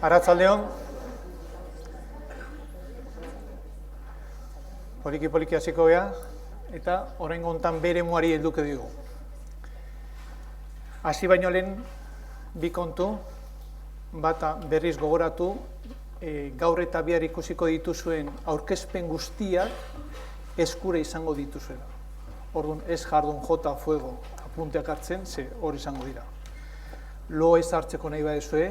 Arratsaldeon. Poliki hasiko gea eta oraingo hontan beremuari helduko digu. Hasi baino lehen bi kontu, bata berriz gogoratu, gaur eta bihar ikusiko dituzuen aurkezpen guztiak eskura izango dituzuela. Orduan ez jardun jota fuego apunteak hartzen, ze hori izango dira. Lo ez hartzeko nahi badezue,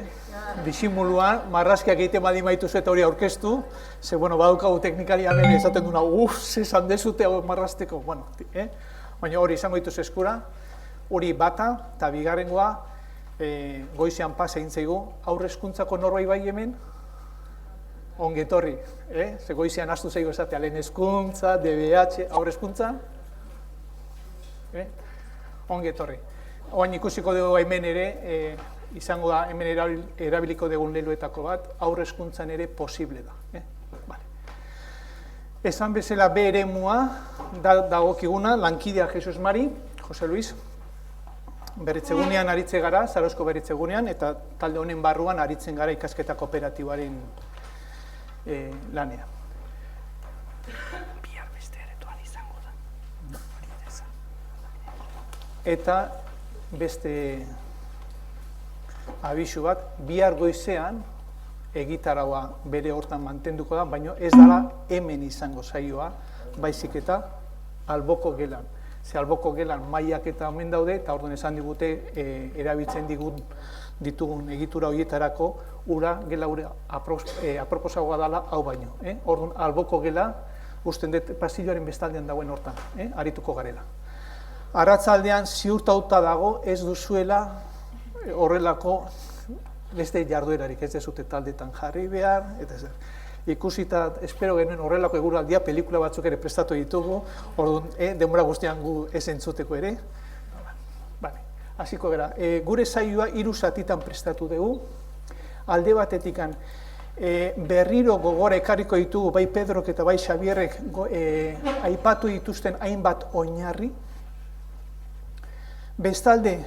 disimuluan, marrazkiak egiten badin baituzu eta hori aurkeztu, ze, badaukagu teknikari hemen esaten duna, zesan dezute marrazteko, baina hori izango dituzu eskura, hori bata, eta bigarrengoa, goizean pasa egin zaigu, aurre hezkuntzako norbait bai hemen, ongetorri, ze goizean hastu zaigu esatea, lehen hezkuntza, DBH, aurre hezkuntza, ongetorri. Oain ikusiko dugu hemen ere, izango da hemen erabiliko dugun leloetako bat, aurre hezkuntzan ere posible da. Esan bezala B eremua dagokiguna, lankidea Jesus Mari, Jose Luis, berritzegunean aritze gara, Zarozko berritzegunean, eta talde honen barruan aritzen gara ikasketa kooperatiboaren lanean. Bihar beste aretoan izango da. Eta beste abisu bat, bihar goizean egitaraua bere hortan mantenduko da, baina ez dela hemen izango saioa, baizik eta alboko gelan. Ze alboko gelan mailak eta omen daude, eta orduan esan digute erabiltzen ditugun egitura horietarako ura gela aproposagoa dela hau baino. Orduan alboko gela usten dut pasilloaren bestaldean dagoen hortan, arituko garela. Arratsaldean ziurtatuta dago ez duzuela horrelako beste jarduerarik, ez dezute taldetan jarri behar, eta zer. Ikusita, espero genuen horrelako eguraldia, pelikula batzuk ere prestatu ditugu, orduan, denbora guztian gu ez entzuteko ere. Hasiko gara, gure saioa 3 zatitan prestatu dugu, alde batetikan berriro gogora ekarriko ditugu, bai Pedrok eta bai Xabierrek aipatu dituzten hainbat oinarri, bestalde,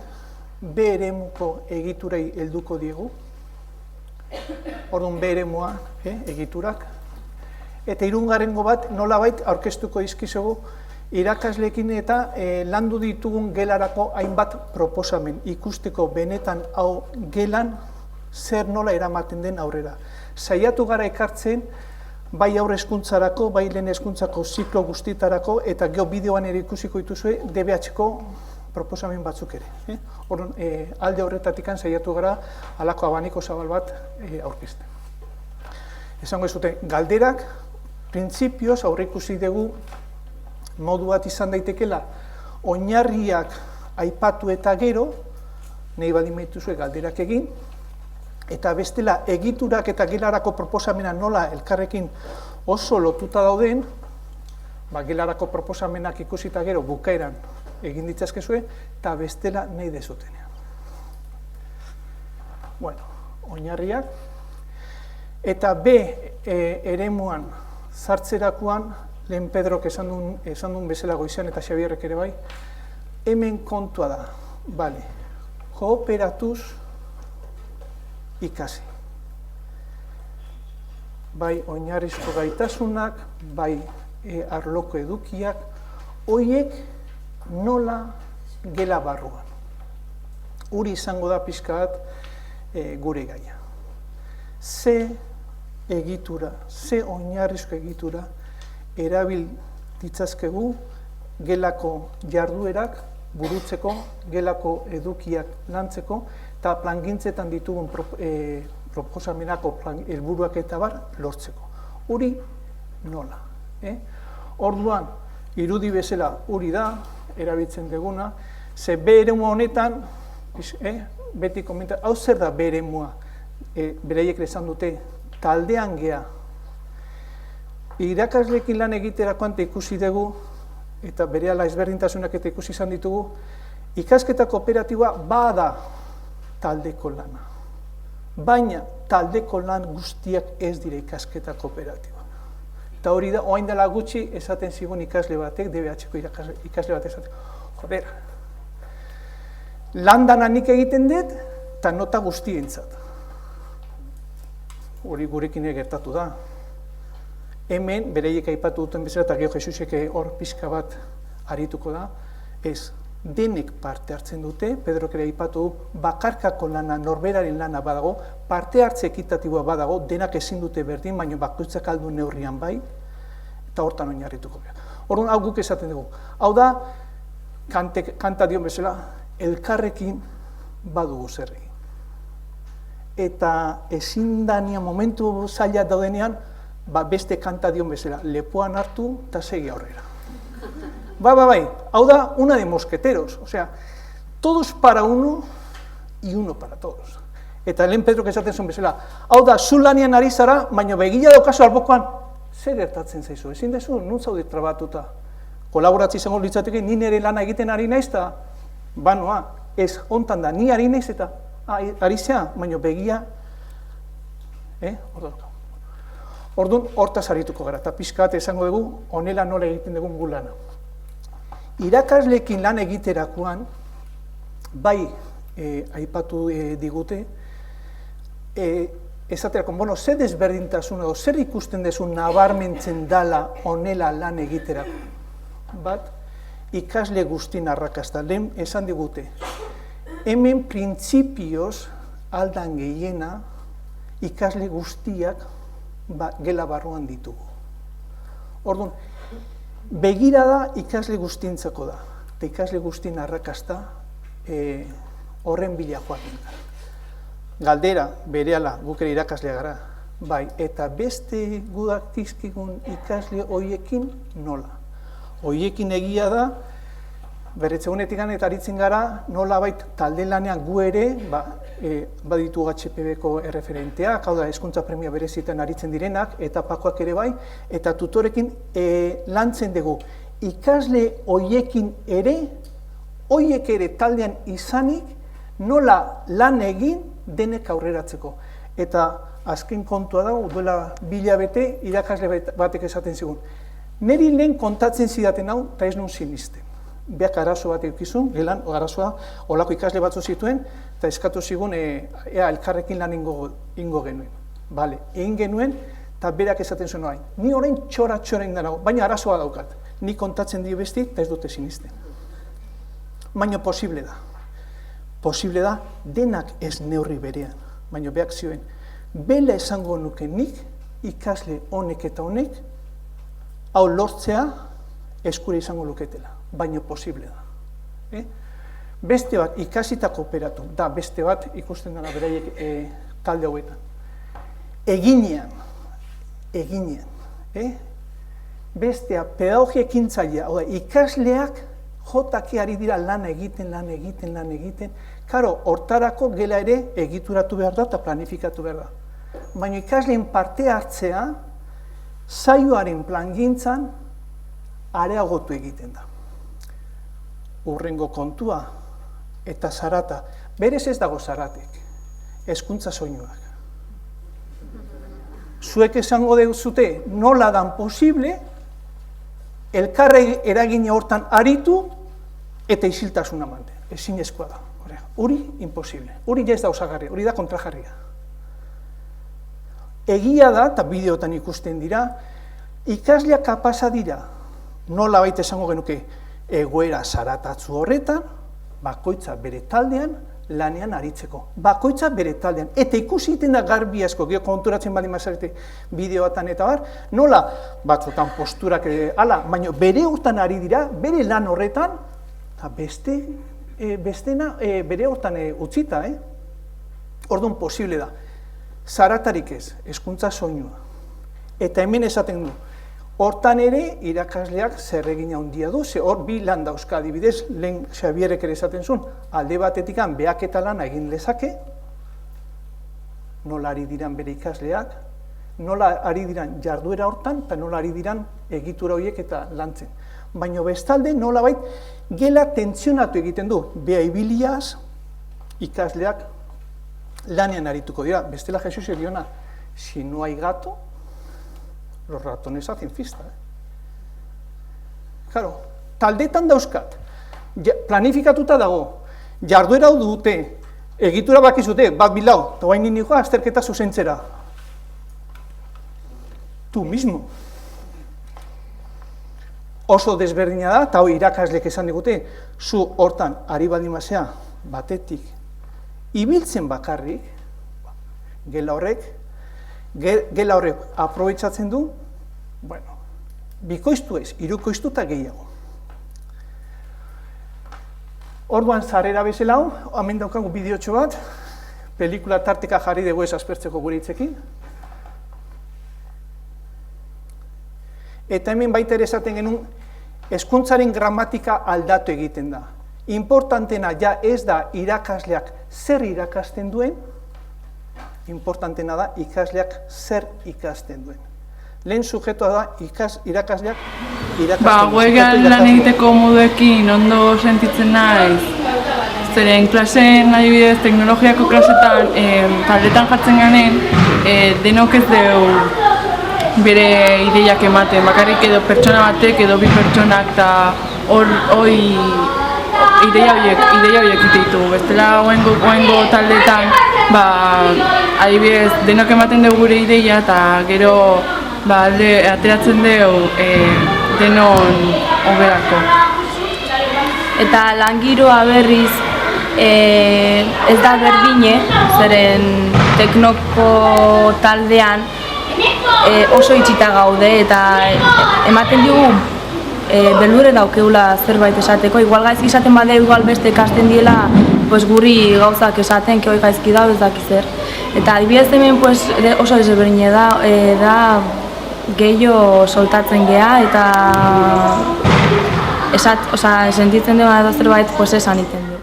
B eremuko egiturai helduko diegu, orduan B eremua egiturak, eta hirugarrengo bat nolabait aurkeztuko dizkizugu irakasleekin eta landu ditugun gelarako hainbat proposamen, ikusteko benetan hau gelan zer nola eramaten den aurrera. Saiatu gara ekartzen, bai aurre hezkuntzarako, bai lehen hezkuntzako ziklo guztietarako, eta gero bideoan ere ikusiko dituzue DBH-ko proposamen batzuk ere. Orduan, alde horretatikan saiatu gara halako abaniko zabal bat aurkezten. Esango dizute, galderak, printzipioz aurreikusi dugu modu bat izan daitekela, oinarriak aipatu eta gero, nahi baldin baituzue galderak egin, eta bestela egiturak eta gelarako proposamena nola elkarrekin oso lotuta dauden, gelarako proposamenak ikusita gero bukaeran egin ditzazkezue, eta bestela nahi dezutenean. Oinarriak. Eta B eremuan sartzerakoan, lehen Pedrok esan duen bezala goizean eta Xabierrek ere bai, hemen kontua da, kooperatuz ikasi. Bai oinarrizko gaitasunak, bai arloko edukiak, horiek nola gela barruan. Hori izango da pixka bat gure gaia. Ze egitura, ze oinarrizko egitura erabil ditzazkegu gelako jarduerak burutzeko, gelako edukiak lantzeko, eta plangintzetan ditugun proposamenako helburuak eta bar lortzeko. Hori nola. Orduan, irudi bezala hori da, erabiltzen duguna, ze B eremu honetan, beti komenta, hau zer da B eremua, beraiek esan dute, taldean gea. Irakasleekin lan egiterakoan ikusi dugu, eta berehala ezberdintasunak eta ikusi izan ditugu, ikasketa kooperatiboa bada taldeko lana. Baina taldeko lan guztiak ez dira ikasketa kooperatiboa. Eta hori da, oain dela gutxi esaten zigun ikasle batek, DBH-ko ikasle batek esaten. Joder, landana nik egiten dut, eta nota guztientzat. hori gurekin gertatu da. Hemen, bereiek aipatu duten bezala, eta Geo Jesusek hor pixka bat arituko da, ez, denek parte hartzen dute, Pedrok ere aipatu du, bakarkako lana, norberaren lana badago, parte hartze ekitatiboa badago, denak ezin dute berdin, baina bakoitzak aldu neurrian bai, eta hortan oinarrituko behar. Orduan, hau guk esaten dugu. Hau da, kanta dion bezala, elkarrekin badugu zer egin. Eta ezin dania momentu zaila daudenean, beste kanta dion bezala, lepoan hartu eta segi aurrera. Bai, hau da una de mosqueteros, osea, todos para uno y uno para todos. Eta lehen Pedrok esaten zuen bezala, hau da, zu lanian ari zara, baina begila daukazu albokoan, zer gertatzen zaizu, ezin dezu, nun zaude trabatuta. Kolaboratzi izango litzateke, ni nire lana egiten ari naiz, eta banoa, ez, hontan da, ni ari naiz eta ari zea, baina begia, orduan, hortaz arituko gara, eta pixka bat esango dugu, honela nola egiten dugun gu lana. Irakasleekin lan egiterakoan, bai, aipatu digute, esaterako, bueno, zer desberdintasuna, zer ikusten dezu nabarmentzen dala honela lan egiterako. Bat, ikasle guztien arrakasta, lehen esan digute, hemen printzipioz aldan gehiena ikasle guztiak gela barruan ditugu. Orduan, begirada ikasle guztientzako da, eta ikasle guztien arrakasta horren bila joaten da. Galdera, berehala, guk ere irakaslea gara, bai, eta beste gudak dizkigun ikasle hoiekin nola. Hoiekin egia da, berretzegunetik eta aritzen gara, nola bait talde lanean gu ere, baditu HPB-ko erreferenteak, hau da, hezkuntza premia berezietan aritzen direnak, eta pakoak ere bai, eta tutorekin lantzen dugu. Ikasle hoiekin ere, hoiek ere taldean izanik, nola lan egin denek aurreratzeko. Eta azken kontua dago, duela 2 hilabete, irakasle batek esaten zigun. Neri lehen kontatzen zidaten hau, eta ez nun sinisten. Beak arazo bat eukizun, gelan, arazoa, olako ikasle batzu zituen, eta eskatu zigun, elkarrekin lan ingo genuen. Bale, egin genuen, eta berak esaten zuen orain. Ni orain txora indanago, baina arazoa daukat. Ni kontatzen dio besti, eta ez dute sinisten. Baina posible da. Posible da, denak ez neurri berean. Baina beak zioen, bela esango nuke nik, ikasle honek eta honek, hau lortzea eskure izango luketela, baina posible da. Beste bat ikasita kooperatu, da beste bat ikusten dara beraiek talde hauetan. Eginean, bestea pedagogia ekintzailea, ikasleak jotake ari dira lan egiten, karo, hortarako gela ere egituratu behar da eta planifikatu behar da. Baina ikasleen parte hartzea, saioaren plangintzan areagotu egiten da. Hurrengo kontua eta zarata, berez ez dago zaratek, hezkuntza soinuak. Zuek esango duzute nola dan posible, elkarre eragina hortan aritu eta isiltasuna manten. Ezinezkoa da. Hori imposible, hori ja ez da osagarria, hori da kontrajarria. Egia da, eta bideotan ikusten dira, ikasleak kapasa dira, nola baita esango genuke, egoera zaratatzu horretan, bakoitza bere taldean, lanean aritzeko. Bakoitza bere taldean. Eta ikusi egiten da garbi asko, konturatzen baldin mazarete bideoatan eta bar, nola batzutan posturak ala, baina bere hortan ari dira, bere lan horretan, eta bestena bere hortan utzita, Orduan posible da. Zaratarik ez, hezkuntza soinua. Eta hemen esaten du, hortan ere irakasleak zer egina handia du, ze hor bi lan dauzka adibidez, lehen Xabierek ere esaten zuen, alde batetikan beak eta lana egin lezake, nola ari diran bere ikasleak, nola ari diran jarduera hortan, eta nola ari diran egitura horiek eta lantzen. Baina bestalde nola bait, gela tentsionatu egiten du, beha ibiliaz, ikasleak lanean arituko dira. Bestela Jesus diona, si no hay gato, los ratones hacen fiesta. Claro, taldetan dauzkat, planifikatuta dago, jarduera dute, egitura bakizute, bat bilau, eta guain nini joa, azterketa zuzentzera. tu mismo. Oso desberdina da, eta hori irakaslek esan digute, zu hortan ari baldin bazea batetik ibiltzen bakarrik, gela horrek aprobetxatzen du, bueno, bikoiztu ez, hirukoiztu eta gehiago. Orduan zarera bezala hau, hemen daukagu bideotxo bat, pelikula tarteka jarri dugu ez aspertzeko gure hitzekin. Eta hemen baita ere esaten genuen, hezkuntzaren gramatika aldatu egiten da. Importantena ja ez da irakasleak zer irakasten duen, importantena da ikasleak zer ikasten duen. Lehen sujetoa da irakasleak irakasten duen. Guegan lan egiteko moduekin ondo sentitzen naiz. Zeren klasen, adibidez, teknologiako klasetan tabletan jartzen ganen, denok ez dugu bere ideiak ematen, bakarrik edo pertsona batek edo bi pertsonak eta hori ideia horiek ditugu. Bestela oengo taldetan, adibidez, denok ematen dugu gure ideia eta gero ateratzen dugu denon hoberako. Eta langiroa berriz ez da berdine, zeren teknoko taldean oso itxita gaude eta ematen digu beldurre daukeula zerbait esateko. Igual gaizki esaten bade, igual beste ikasten diela guri gauzak esaten, hori gaizki da, ez daki zer. Eta adibidez hemen oso desberdine da gehiago soltatzen geha eta sentitzen dena edo zerbait esan iten du.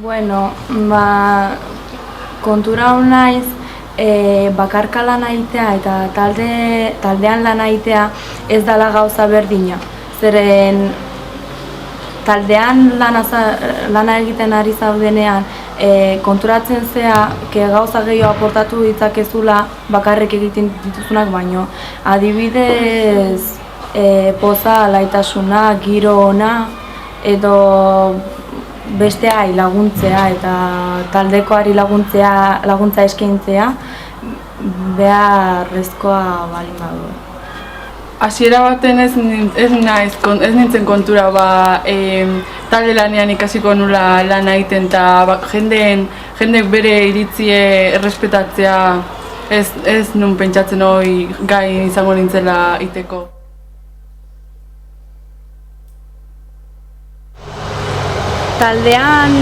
Bueno, kontura hon naiz, bakarka lan egitea eta taldean lan egitea ez dela gauza berdina. Zeren taldean lana egiten ari zaudenean, konturatzen zea gauza gehiago aportatu ditzakezula bakarrik egiten dituzunak baino. Adibidez, poza, laitasuna, giro ona, edo besteai laguntzea eta taldekoari laguntza eskaintzea beharrezkoa baldin badu. Hasiera baten ez nintzen kontura talde lanean ikasiko nula lan egiten eta jendek bere iritzie errespetatzea ez nun pentsatzen hori gai izango nintzela iteko. Taldean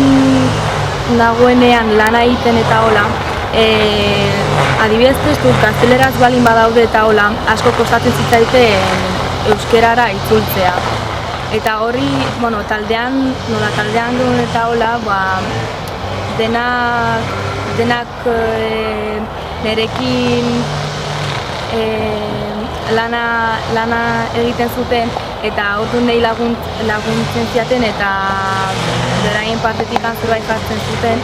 dagoenean lana egiten eta hola, adibidez testu gazteleraz balin badaude eta hola, asko kostatzen zitzaiten euskerara itzultzea. Eta hori, taldean duen eta hola, denak nerekin lana egiten zuten eta orduan nahi laguntzen ziaten eta beraien partetik zerbait jartzen zuten,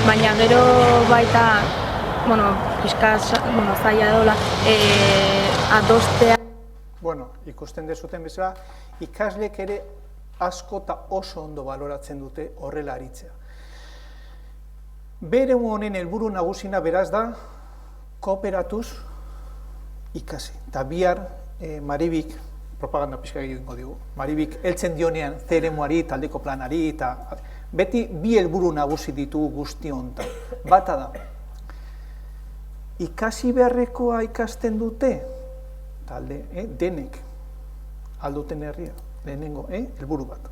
baina gero baita, zaila dola, adostea. Ikusten dezuten bezala, ikaslek ere asko eta oso ondo baloratzen dute horrela aritzea. Bere honen helburu nagusina beraz da, kooperatuz ikasi. Eta bihar Maribik, propaganda pixka egingo dugu, Maribik heltzen dionean zeremoari, taldeko planari, eta beti bi helburu nagusi ditugu guzti honetan. Bata da, ikasi beharrekoa ikasten dute, talde, denek, alduten herria, lehenengo, helburu bat.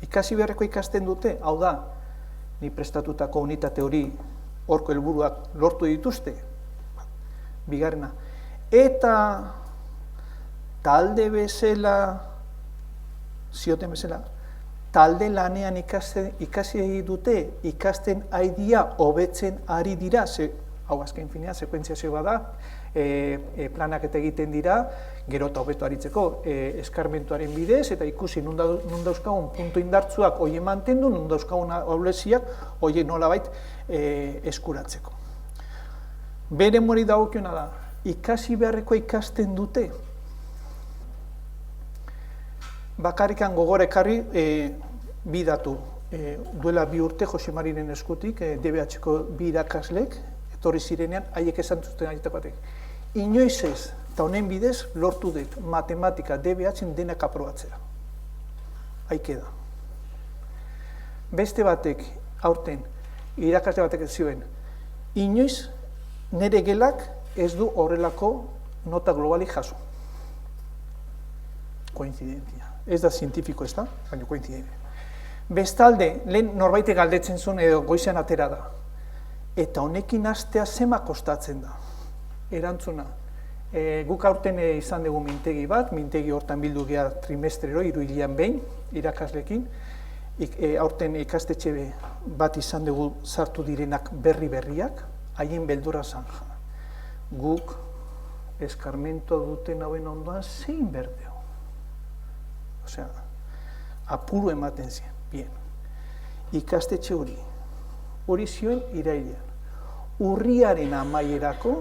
Ikasi beharrekoa ikasten dute, hau da, ni prestatutako unitate hori horko helburuak lortu dituzte, bigarrena. Eta talde bezala, zioten bezala, talde lanean ikasi dute, ikasten aidia hobetzen ari dira, hau azken finean, sekuentziazio bada, planak eta egiten dira, gero eta hobeto aritzeko eskarmentuaren bidez, eta ikusi nun dauzkagun puntu indartzuak hori mantendu, nun dauzkagun ahuleziak hori nolabait eskuratzeko. Bere mori dagokiona da, ikasi beharreko ikasten dute. Bakarrikan gogora ekarri bi datu. Duela 2 urte Jose Mariren eskutik, DBH-ko 2 irakaslek etorri zirenean, haiek esan zuten aietako batek. Inoiz ez, eta honen bidez, lortu dut matematika DBH-en denak aprobatzera. Haike da. Beste batek, aurten, irakasle batek zioen, inoiz nire gelak ez du horrelako nota globalik jaso. Koinzidentzia. Ez da zientifiko ez da, baina koinzidentzia. Bestalde, lehen norbaitek galdetzen zuen edo goizean atera da. Eta honekin hastea zema kostatzen da. Erantzuna. Guk aurten izan dugu mintegi bat, mintegi hortan bildu geha trimestrero, 3 hilean behin, irakaslekin. Aurten ikastetxe bat izan dugu sartu direnak berriak, haien beldura zan. Guk eskarmento duten hauen ondoan zein berdeo. Osea, apuru ematen zien. Bien. Ikastetxe hori zioen irailean. Urriaren amaierako,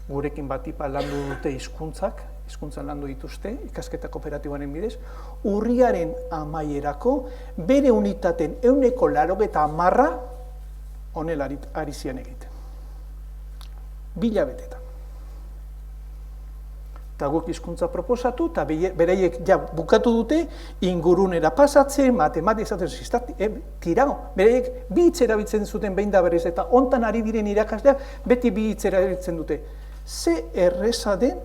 gurekin batipa landu dute hizkuntzan landu dituzte, ikasketa kooperatiboaren bidez, urriaren amaierako bere unitaten 80% honela ari zian egiten. 2 betetan. Eta guk hizkuntza proposatu, eta beraiek ja bukatu dute, ingurunera pasatzen, matematika tirao. Beraiek 2 hitz erabiltzen zuten behin da berriz, eta hontan ari diren irakasleak beti 2 hitz erabiltzen dute. Ze erreza den,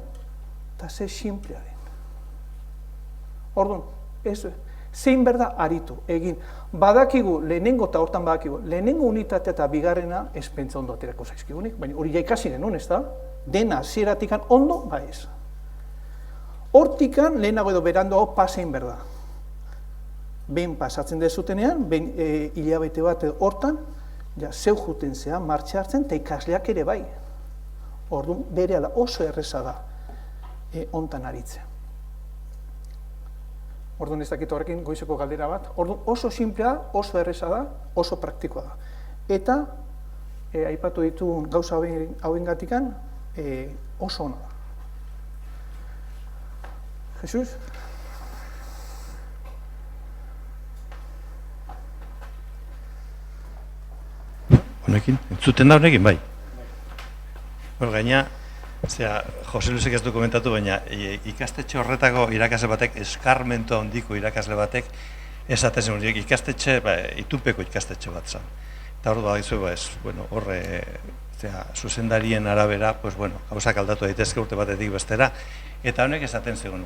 eta ze simplea den. Orduan, zein berda aritu, egin. Badakigu, lehenengo eta hortan badakigu, lehenengo unitatea eta bigarrena ez pentsa ondo aterako zaizkigunik, baina hori ja ikasi genuen, ez da? Dena zieratikan ondo, ba ez. Hortikan, lehenago edo berandoago pasein berda. Behin pasatzen dezutenean, behin hilabete bat hortan, ja, zeu juten zea, martxa hartzen, eta ikasleak ere bai. Orduan, berehala oso erreza da hontan aritzea. Orduan, ez dakit horrekin goizeko galdera bat. Orduan, oso simplea, oso erreza da, oso praktikoa da. Eta, aipatu ditugun gauza hauengatikan, oso ona da. Jesus? Honekin? Entzuten da honekin, bai? Gaina, Jose Luisek ez du komentatu, baina ikastetxe horretako irakasle batek, eskarmento handiko irakasle batek, esatezen horiek ikastetxe, itunpeko ikastetxe bat zan. Eta hor badakizu, horre, zuzendarien arabera, gauzak aldatu daitezke urte batetik bestera, eta honek esaten zegoen,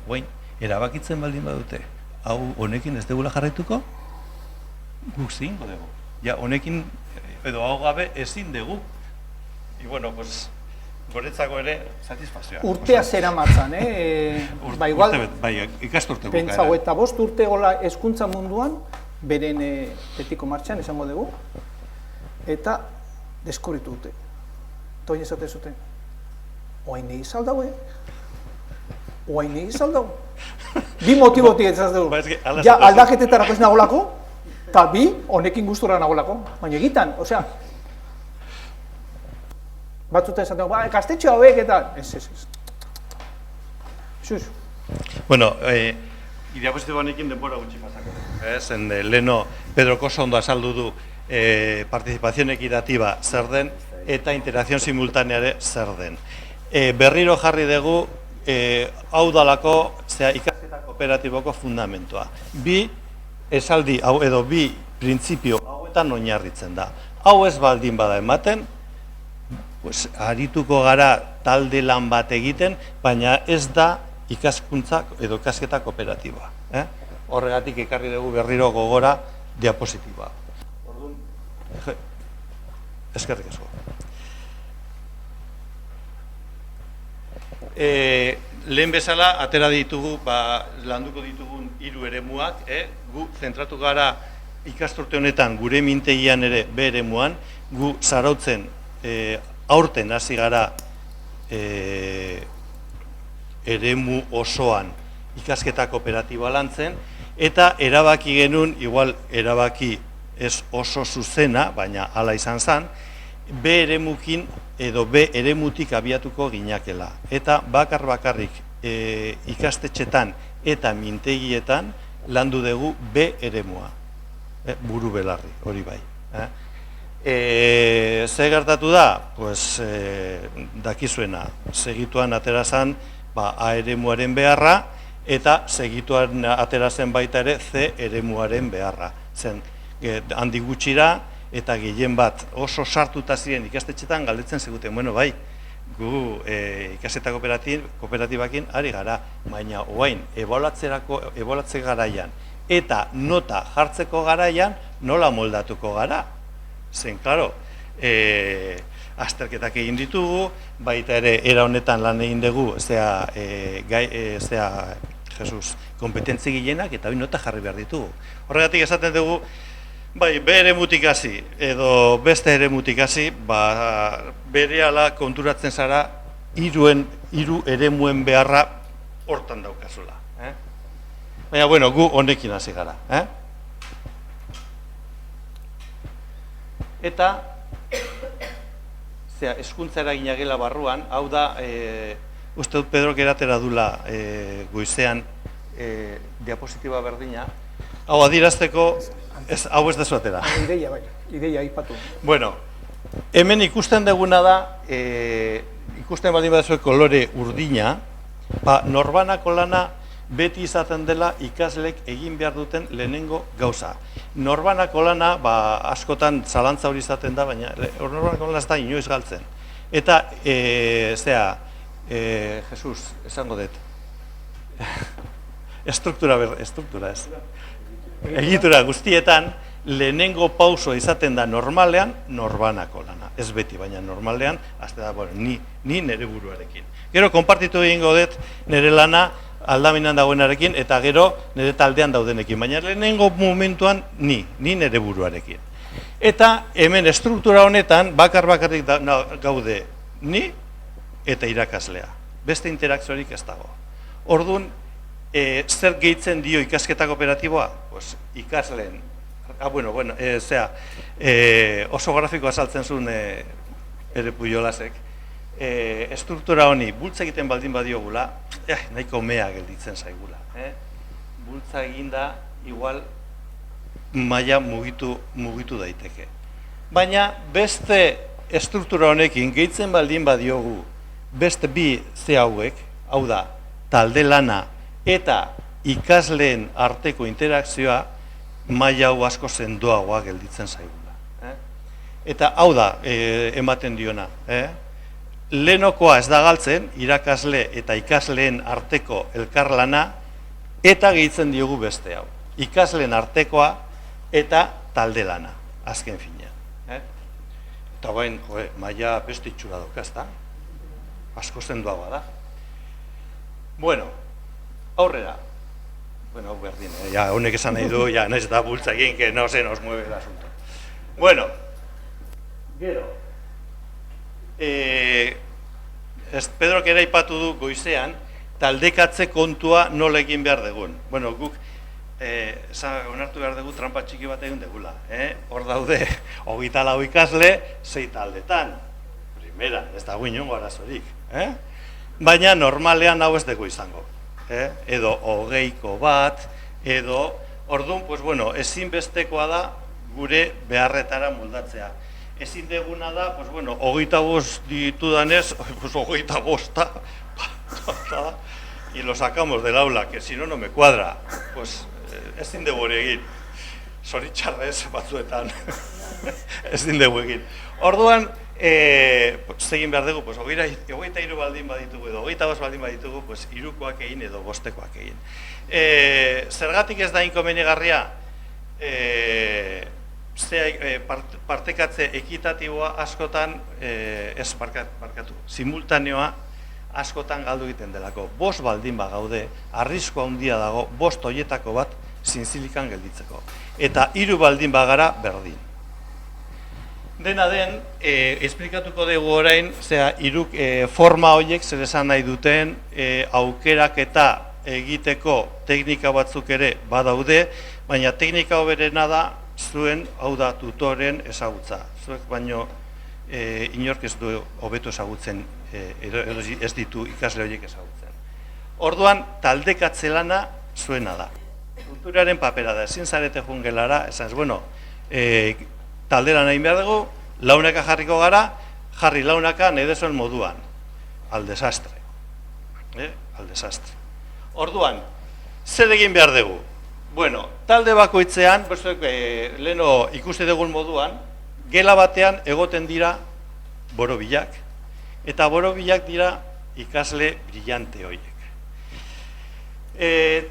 oin, erabakitzen baldin badute, hau honekin ez degula jarraituko, guk zehingo dugu. Ja, honekin, edo hau gabe ezin dugu. I, goretzako ere, satisfazioa. Urtea zera matzan, ba, igual, ikasturte pentsago, eta 5 urte gola hezkuntza munduan, beren betiko martxan, esango dugu, eta deskubritu dute. Toin esate zuten, oain egin zaldau, oain egin zaldau. 2 motibotik ez dugu. Ja, aldaketetarako ez nagolako, eta 2, honekin gustura nagolako. Baina egitan, osea, batzuta esaten, kastetxo hauek eta, ez. Zuz. Bueno, diapositibo honekin denbora gutxi pasako. Zen leheno Pedro Koso ondo azaldu du participación equitativa zer den eta interakzion simultaneare zer den. Berriro jarri dugu hau dalako ikasketa kooperatiboko fundamentoa. 2 esaldi hau edo 2 printzipio hauetan oinarritzen da. Hau ez baldin bada ematen, arituko gara talde lan bat egiten, baina ez da ikaskuntza edo ikasketa kooperatiboa. Horregatik ekarri dugu berriro gogora diapositiboa. Orduan, eskerrik asko. Lehen bezala, atera ditugu, landuko ditugun 3 eremuak, gu zentratu gara ikasturte honetan gure mintegian ere B eremuan, gu zarautzen aurten hasi gara eremu osoan ikasketa kooperatiboa lantzen, eta erabaki genuen, igual erabaki ez oso zuzena, baina hala izan zen, B eremukin edo B eremutik abiatuko ginakela. Eta bakarrik ikastetxetan eta mintegietan landu dugu B eremua. Buru belarri, hori bai. Ze gertatu da? Pues, dakizuena, segituan atera zen A eremuaren beharra, eta segituan atera zen baita ere C eremuaren beharra. Zen, handi gutxira, eta gehien bat oso sartuta ziren ikastetxetan galdetzen ziguten, bueno, bai, gu ikaseta kooperatibakin ari gara, baina oain, ebaluatze garaian, eta nota jartzeko garaian, nola moldatuko gara? Zen, klaro, azterketak egin ditugu, baita ere, era honetan lan egin dugu, kompetentzi gehienak, eta hori nota jarri behar ditugu. Horregatik esaten dugu, bai, be eremutik hasi, edo beste eremutik hasi, berehala konturatzen zara, hiru eremuen beharra hortan daukazula. Baina, bueno, gu honekin hasi gara. Eta, hezkuntza eragina gela barruan, hau da, uste dut Pedrok eratera dula goizean diapositiba berdina, hau adierazteko, hau ez dezuatera. Ideia, bai, ideia ipatu. Bueno, hemen ikusten duguna da, ikusten baldin badazue kolore urdina, norbanako lana beti izaten dela ikaslek egin behar duten lehenengo gauza. Norbanako lana, askotan zalantza hori izaten da, baina norbanako lana ez da inoiz galtzen. Eta, Jesus, esango dut, egitura ez. Egitura guztietan, lehenengo pauso izaten da normalean, norbanako lana. Ez beti, baina normalean, azte da, ni nire buruarekin. Gero, konpartitu egingo dut nire lana aldaminan dagoenarekin, eta gero nire taldean daudenekin. Baina lehenengo momentuan, ni nire buruarekin. Eta hemen estruktura honetan, bakarrik gaude ni eta irakaslea. Beste interakziorik ez dago. Orduan, zer gehitzen dio ikasketa kooperatiboa? Ikasleen, oso grafikoa saltzen zuen ere Pujolasek, estruktura honi bultza egiten baldin badiogula, nahiko mea gelditzen zaigula. Bultza eginda, igual, maila mugitu daiteke. Baina, beste estruktura honekin gehitzen baldin badiogu, beste bi ze hauek, hau da, talde lana eta ikasleen arteko interakzioa, maila hau asko sendoagoa gelditzen zaigula. Eta hau da, ematen diona. Lehenokoa ez da galtzen, irakasle eta ikasleen arteko elkarlana, eta gehitzen diogu beste hau. Ikasleen artekoa eta talde lana, azken finean. Eta bain, maila beste itxura doka, ez da? Asko sendoagoa da. Bueno, aurrera. Bueno, berdin, honek esan nahi du, nahiz eta bultza egin, que no se nos mueve el asunto. Bueno, gero, Pedrok ere aipatu du goizean, taldekatze kontua nola egin behar dugun. Bueno, guk, onartu behar dugu trampa txiki bat egin dugula. Hor daude, 24 ikasle, 6 taldetan. Primera, ez dago inongo arazorik. Baina normalean hau ez dugu izango. Edo 20ko bat, edo, orduan, ezinbestekoa da gure beharretara moldatzea. Ezin deguna da, 25 ditudanez, 25, y lo sacamos del aula, que si no, no me cuadra. Ezin dugu egin, zoritxarrez batzuetan, ezin dugu egin. Orduan, zegin behar dugu, 23 baldin baditugu edo 25 baldin baditugu, irukoak egin edo bostekoak egin. Zergatik ez da inkomenigarria, partekatze ekitatiboa askotan, ez barkatu, simultaneoa askotan galdu egiten delako. 5 baldin bagaude, arriskoa handia dago, 5 horietako bat zintzilikan gelditzeko. Eta 3 baldin bagara berdin. Dena den, esplikatuko dugu orain, iruk forma horiek zer esan nahi duten, aukerak eta egiteko teknika batzuk ere badaude, baina teknika hoberena da zuen, hau da, tutoren ezagutza. Zuek baino inork ez du hobeto ezagutzen, ez ditu ikasle horiek ezagutzen. Orduan, taldekatze lana zuena da. Tutoraren papera da, ezin zarete jungelara, esan ez, talderan egin behar dugu, launaka jarriko gara, jarri launaka nedezoen moduan, al desastre. Al desastre. Orduan, zer egin behar dugu? Bueno, talde bakoitzean, leheno ikuste dugun moduan, gela batean egoten dira borobilak, eta borobilak dira ikasle brillante horiek.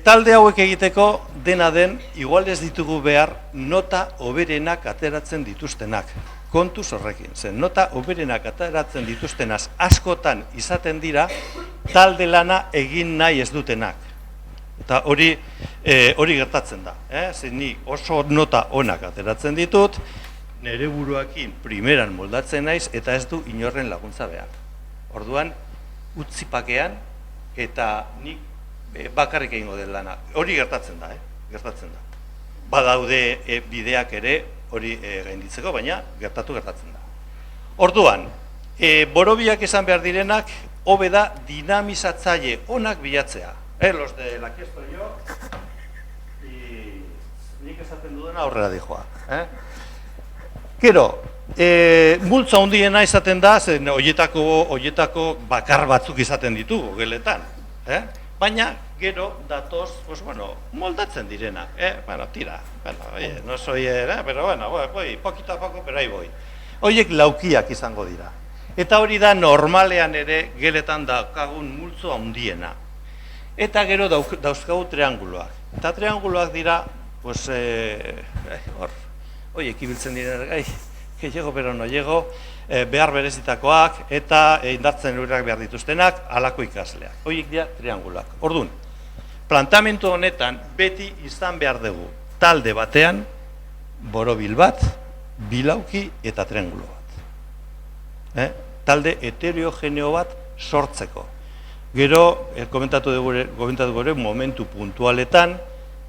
Talde hauek egiteko dena den, igual ez ditugu behar nota hoberenak ateratzen dituztenak. Kontuz horrekin, zen nota hoberenak ateratzen dituztenaz askotan izaten dira talde lana egin nahi ez dutenak. Eta hori gertatzen da. Zen ni oso nota onak ateratzen ditut, nire buruakin primeran moldatzen naiz eta ez du inorren laguntza behar. Orduan, utzipakean eta nik bakarrik egingo den lana. Hori gertatzen da, gertatzen da. Badaude bideak ere hori gainditzeko, baina gertatzen da. Orduan, borobiak izan behar direnak, hobe da dinamizatzaile onak bilatzea. Los de la que estoy yo, y nik esaten dudena aurrera dijoa. Gero, multzo handiena izaten da, zen horietako bakar batzuk izaten ditugu geletan. Baina, gero, datoz, moldatzen direnak. Tira, no soy, pero voy, poquito a poco, pero ahí voy. Horiek laukiak izango dira. Eta hori da normalean ere geletan daukagun multzo handiena. Eta gero dauzkagu trianguloak. Eta trianguloak dira, horiek ibiltzen dira, que llego pero no llego, behar berezitakoak eta indartzen lurrak behar dituztenak, halako ikasleak. Horiek dira trianguloak. Orduan, plantamentu honetan beti izan behar dugu talde batean, borobil bat, bilauki eta triangulo bat. Talde heterogeneo bat sortzeko. Gero, komentatu gure momentu puntualetan,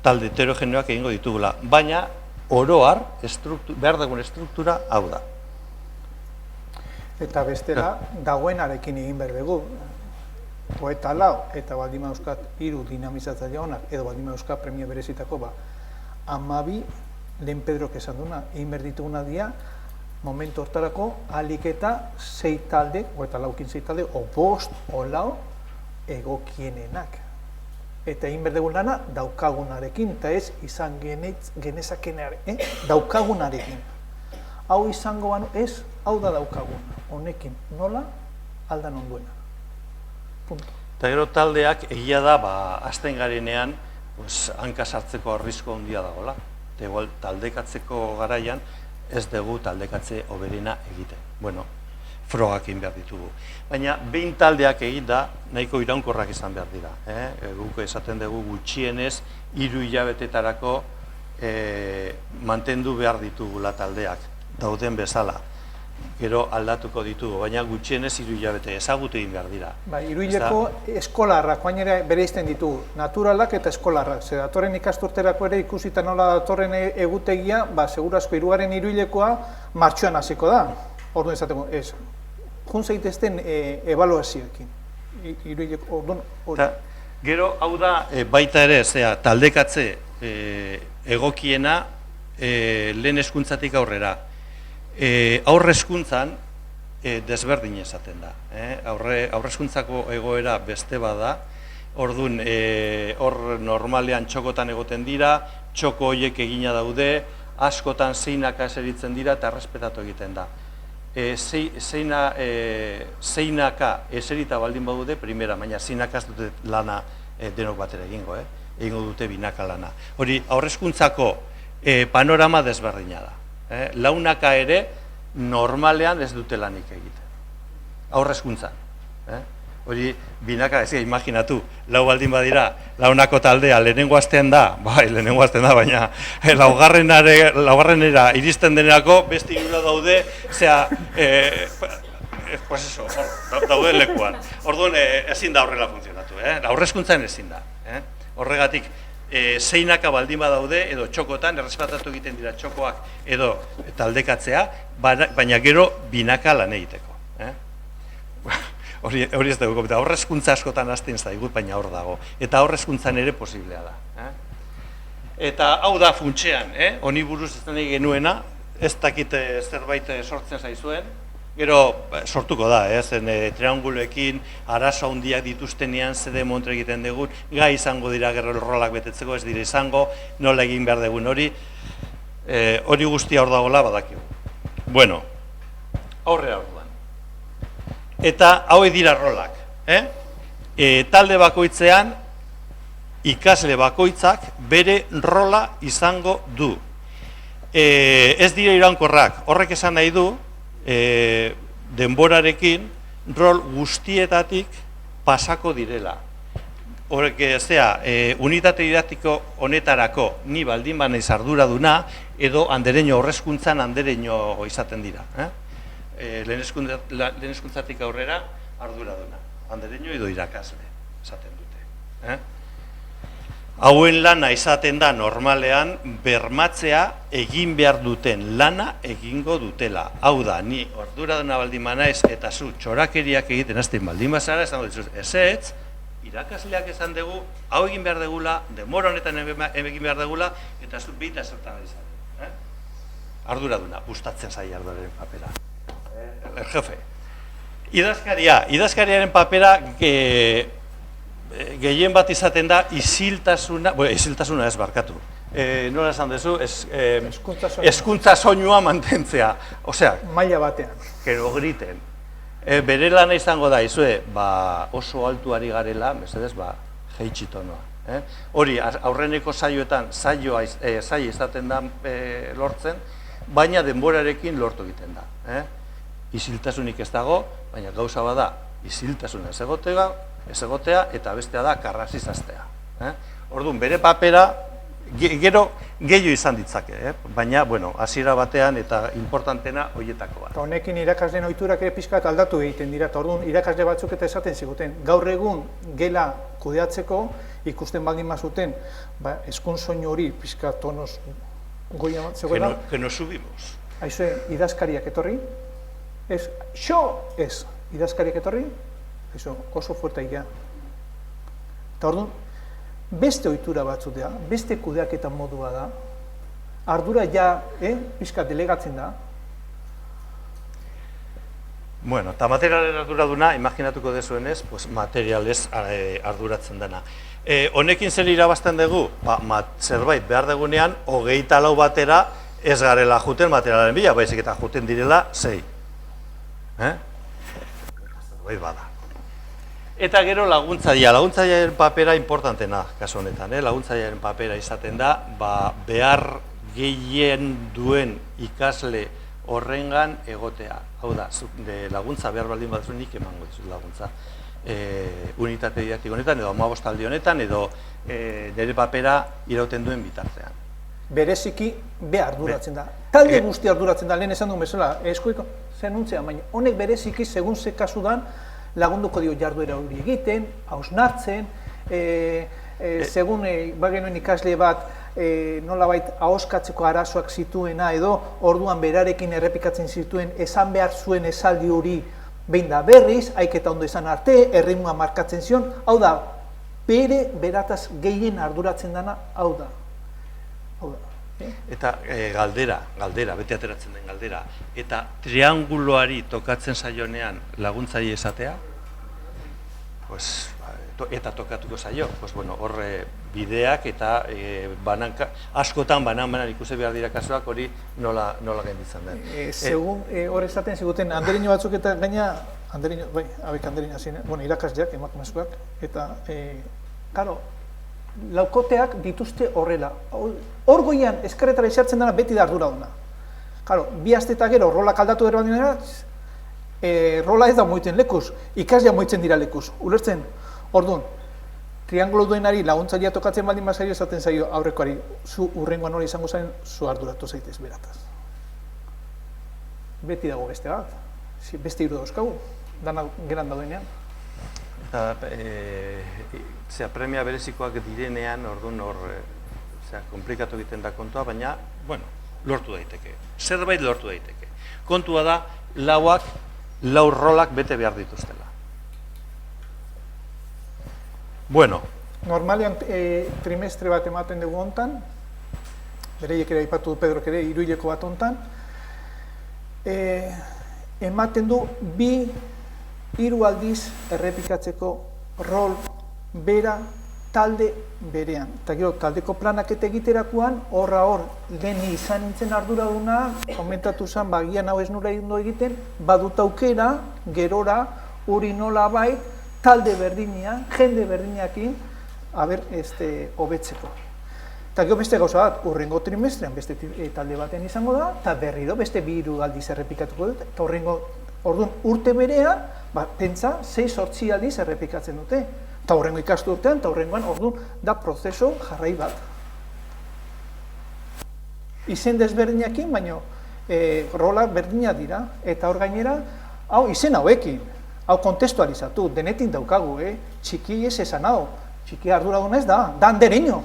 talde heterogeneoak egingo ditugula, baina oroar behar dugun estruktura hau da. Eta bestela, dagoenarekin egin behar dugu. Eta lau, eta baldin mauzkat hiru dinamizatzaile honak, edo baldin mauzkat premia berezitako, 12 lehen Pedrok esan duna, egin behar dituguna dira, momentu hortarako, ahalik eta 6 talde, eta laukin 6 talde, o 5, o lau, egokienenak. Eta egin behar dugun lana, daukagunarekin, eta ez izan genezakenearen, daukagunarekin. Hau izango banu, ez, hau da daukagun, honekin, nola, aldan onduena. Punto. Eta gero taldeak egia da, azten garenean, hanka sartzeko arrisko handia dagoela. Eta igual, taldekatzeko garaian, ez dugu taldekatze hoberena egiten. Bueno, frogak egin behar ditugu. Baina, behin taldeak egin da, nahiko iraunkorrak izan behar dira. Guk esaten dugu gutxienez, 3 hilabetetarako mantendu behar ditugula taldeak, dauden bezala. Gero aldatuko ditugu, baina gutxienez 3 hilabete ezagutu egin behar dira. 3 hileko eskolarrak, baina ere bereizten ditugu, naturalak eta eskolarrak. Zer, datorren ikasturterako ere ikusita nola datorren egutegia, segurazko 3. 3 hilekoa martxoan hasiko da. Orduan esateko, ez, jun zaitezten ebaluazioekin. 3 hileko, orduan hori. Gero, hau da, baita ere, taldekatze egokiena lehen hezkuntzatik aurrera. Aurre hezkuntzan desberdin esaten da. Aurre hezkuntzako egoera beste bada, orduan hor normalean txokotan egoten dira, txoko horiek egina daude, askotan zeinaka eseritzen dira eta errespetatu egiten da. Zeinaka eserita baldin badude, primera, baina zeinaka ez dute lana denok batera egingo dute binaka lana. Hori, aurre hezkuntzako panorama desberdina da. Launaka ere normalean ez dute lanik egiten. Aurre hezkuntzan. Hori binaka, imaginatu, lau baldin badira, launako taldea lehenengo astean da, lehenengo astean da, baina laugarrenera iristen denerako beste hirura daude, daude lekuan. Orduan ezin da horrela funtzionatu, aurre hezkuntzan ezin da. Horregatik, zeinaka baldin badaude, edo txokotan, errespetatu egiten dira txokoak edo taldekatzea, baina gero binaka lan egiteko. Hori ez dugu, aurre hezkuntza askotan hasten zaigut, baina hor dago. Eta aurre hezkuntzan ere posiblea da. Eta hau da funtsean, honi buruz ez nahi genuena, ez dakite zerbait sortzen zaizuen, gero sortuko da, zen trianguloekin arazo handiak dituztenean zede montre egiten dugun, gai izango dira gero rolak betetzeko, ez dira izango, nola egin behar dugun hori, hori guztia hor dagoela badakigu. Bueno, aurrera orduan. Eta hauek dira rolak, talde bakoitzean, ikasle bakoitzak bere rola izango du. Ez dira iraunkorrak, horrek esan nahi du, denborarekin rol guztietatik pasako direla. Horrek unitate didaktiko honetarako ni baldin banaiz arduraduna edo andereño horrezkuntzan andereño izaten dira. Lehen hezkuntzatik aurrera arduraduna, andereño edo irakasle esaten dute. Hauen lana izaten da normalean bermatzea egin behar duten lana egingo dutela. Hau da, ni arduraduna baldin banaiz eta zu txorakeriak egiten hasten baldin bazara, esango dituz, ezetz, irakasleak esan dugu, hau egin behar degula, denbora honetan egin behar degula, eta zu bita zertan izan. Arduraduna, gustatzen zai arduradaren papera. El jefe. Idazkariaren papera gehien bat izaten da isiltasuna ez barkatu. Nola esan duzu, hezkuntza soinua mantentzea. Osea, maila batean. Que no griten. Bere lana izango da, izue, oso altuari garela, mesedez, jeitsi tonoa. Hori, aurreneko saioetan saio izaten da lortzen, baina denborarekin lortu egiten da. Isiltasunik ez dago, baina gauza bada, isiltasuna ez egotea, eta bestea da karrazizaztea. Orduan, bere papera, gero gehiago izan ditzake, baina, hasiera batean eta importantena horietako bat. Honekin irakasleen ohiturak ere pixkat aldatu egiten dira, eta orduan irakasle batzuk eta esaten ziguten. Gaur egun gela kudeatzeko ikusten baldin mazuten, eskun soinu hori pixkat tonos goia bat zegoela. Que nos subimos. Aizue, idazkariak etorri? Ez, idazkariak etorri? Oso fuerte egia. Eta orduan, beste ohitura batzu da, beste kudeaketa modua da, ardura pixka delegatzen da. Bueno, eta materialen arduraduna, imaginatuko dezuenez, materialez arduratzen dena. Honekin zer irabazten dugu? Zerbait behar dugunean, 24 batera ez garela juten materialen bila, baizik eta juten direla 6. Zerbait bada. Eta gero laguntzailearen papera importantena, kasu honetan, laguntzailearen papera izaten da, behar gehien duen ikasle horrengan egotea. Hau da, laguntza behar baldin bat nik emango dizut laguntza. Unitate didaktiko honetan, edo 15 aldi honetan, edo nire papera irauten duen bitartean. Bereziki arduratzen da. Talde guzti arduratzen da, lehen esan duen bezala, eskoiko zenuntzea, baina honek bereziki, segun ze kasudan, lagunduko dio jarduera hori egiten, hausnartzen, segun bagenuen ikasle bat nolabait ahoskatzeko arazoak zituena edo orduan berarekin errepikatzen zituen esan behar zuen esaldi hori behin da berriz, haiketa ondo izan arte, erritmoa markatzen zion, hau da, berataz gehien arduratzen dana, hau da. Eta galdera, bete ateratzen den galdera, eta trianguloari tokatzen zaionean laguntzaile esatea, eta tokatuko zaio, horre bideak eta askotan banan ikusi behar dira kasuak hori nola genditzen den. Segun hor esaten ziguten, andereño batzuk eta gaina, andereño zine, irakasleak, emakumezkoak, eta, karo, laukoteak dituzte horrela. Hor goian eskerretara izartzen dena beti da arduraduna. Bi aste eta gero rolak aldatu ere baldin dira, rola ez da moiten lekuz, ikaslea moitzen dira lekuz. Ulertzen, orduan, triangulo duenari laguntzailea tokatzen baldin bazaio esaten zaio aurrekoari, zu urrengoan hori izango zaren, zu arduratu zaitez berataz. Beti dago beste bat, beste hiru dauzkagu, dana geran daudenean. Eta premia berezikoak direnean, orduan komplikatu egiten da kontua, baina, lortu daiteke. Zerbait lortu daiteke. Kontua da, lau rolak bete behar dituztela. Normalean trimestre bat ematen dugu hontan, bereiek ere aipatu du Pedrok ere, hiruhileko bat hontan, ematen du 2-3 aldiz errepikatzeko rol bera talde berean. Eta gero, taldeko planaketa egiterakoan, hor lehen izan nintzen arduraduna, komentatu zen, bagian hau ez nura egiten, badut aukera, gerora, hori nola bait, talde berdina, jende berdinakin, hobetzeko. Eta gero beste gauza bat, urrengo trimestrean beste talde baten izango da, eta berriro beste 2-3 aldiz errepikatuko dut, eta orduan urte berean, pentsa 6-8 aldiz errepikatzen dute. Eta horrengo ikastu urtean, eta horrengoan orduan da prozeso jarrai bat. Izen desberdinakin, baina rola berdina dira, eta hor gainera, hau izen hauekin, hau kontestualizatu, denetin daukagu, txiki ez esan hau, txiki arduraduna ez da, da andereño.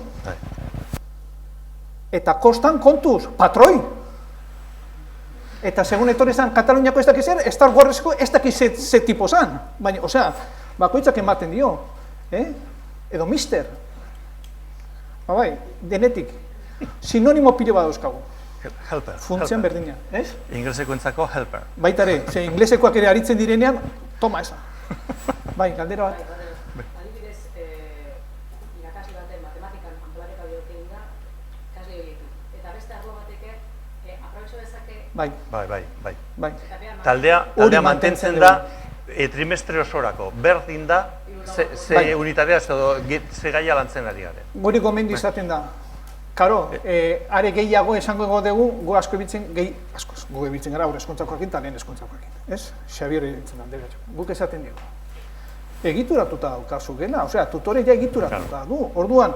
Eta kostan kontuz, patroi. Eta segun etorri zan, Kataluniako ez dakiz Star Warsko ez dakiz ze tipo zan. Baina, osea, bakoitzak ematen dio, edo mister. Bai, denetik. Sinonimo pilo bat dauzkagu. Helper. Funtzian berdina, ez? Ingleseko entzako helper. Baitare, ze inglesekoak ere aritzen direnean, toma esa. Bai, galdera bat. Adibidez, irakasle baten matematikan antolaketa biokein da, ikasle horiekin. Eta beste arlo bateke, aprobetxo dezake... Bai. Taldea mantentzen da, trimestre osorako, berdin da, ze unitarea, ze gaia lantzen ari garen. Guri gomendu izaten da. Karo, are gehiago esango dugu, gu asko ebitzen, gu ebitzen gara, aurre eskontzakoakin eta lehen eskontzakoakin. Ez? Xabier ebitzen da, guk esaten dugu. Egituratuta daukazu gela, osea, tutorea egituratuta du. Orduan,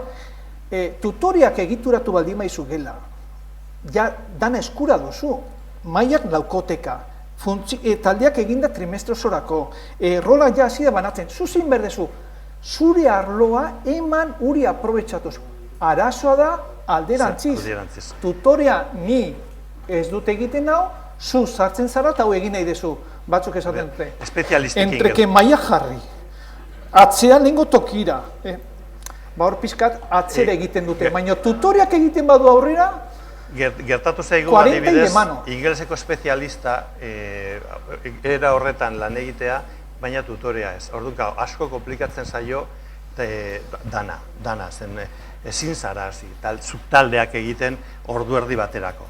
tutoriak egituratu baldin maizu gela, ja dana eskura duzu, mailak laukoteka, taldeak eginda trimestre osorako, rola ja hasi da banatzen, zuzin berdezu, zure arloa eman uri aprobetxatuz. Arazoa da alderantziz. Tutorea ni ez dut egiten hau, zu sartzen zara eta hau egin nahi dezu, batzuk esaten dute. Espezialistekin. Entreke maia jarri, atzean lehengo tokira. Hor pizkat atzera egiten dute, baina tutoriak egiten badu aurrera, Gertatu zaigu adibidez, ingeleseko espezialista era horretan lan egitea, baina tutorea ez. Orduan, asko komplikatzen zaio dana, zen ezin zara hasi, taldeak egiten ordu erdi baterako.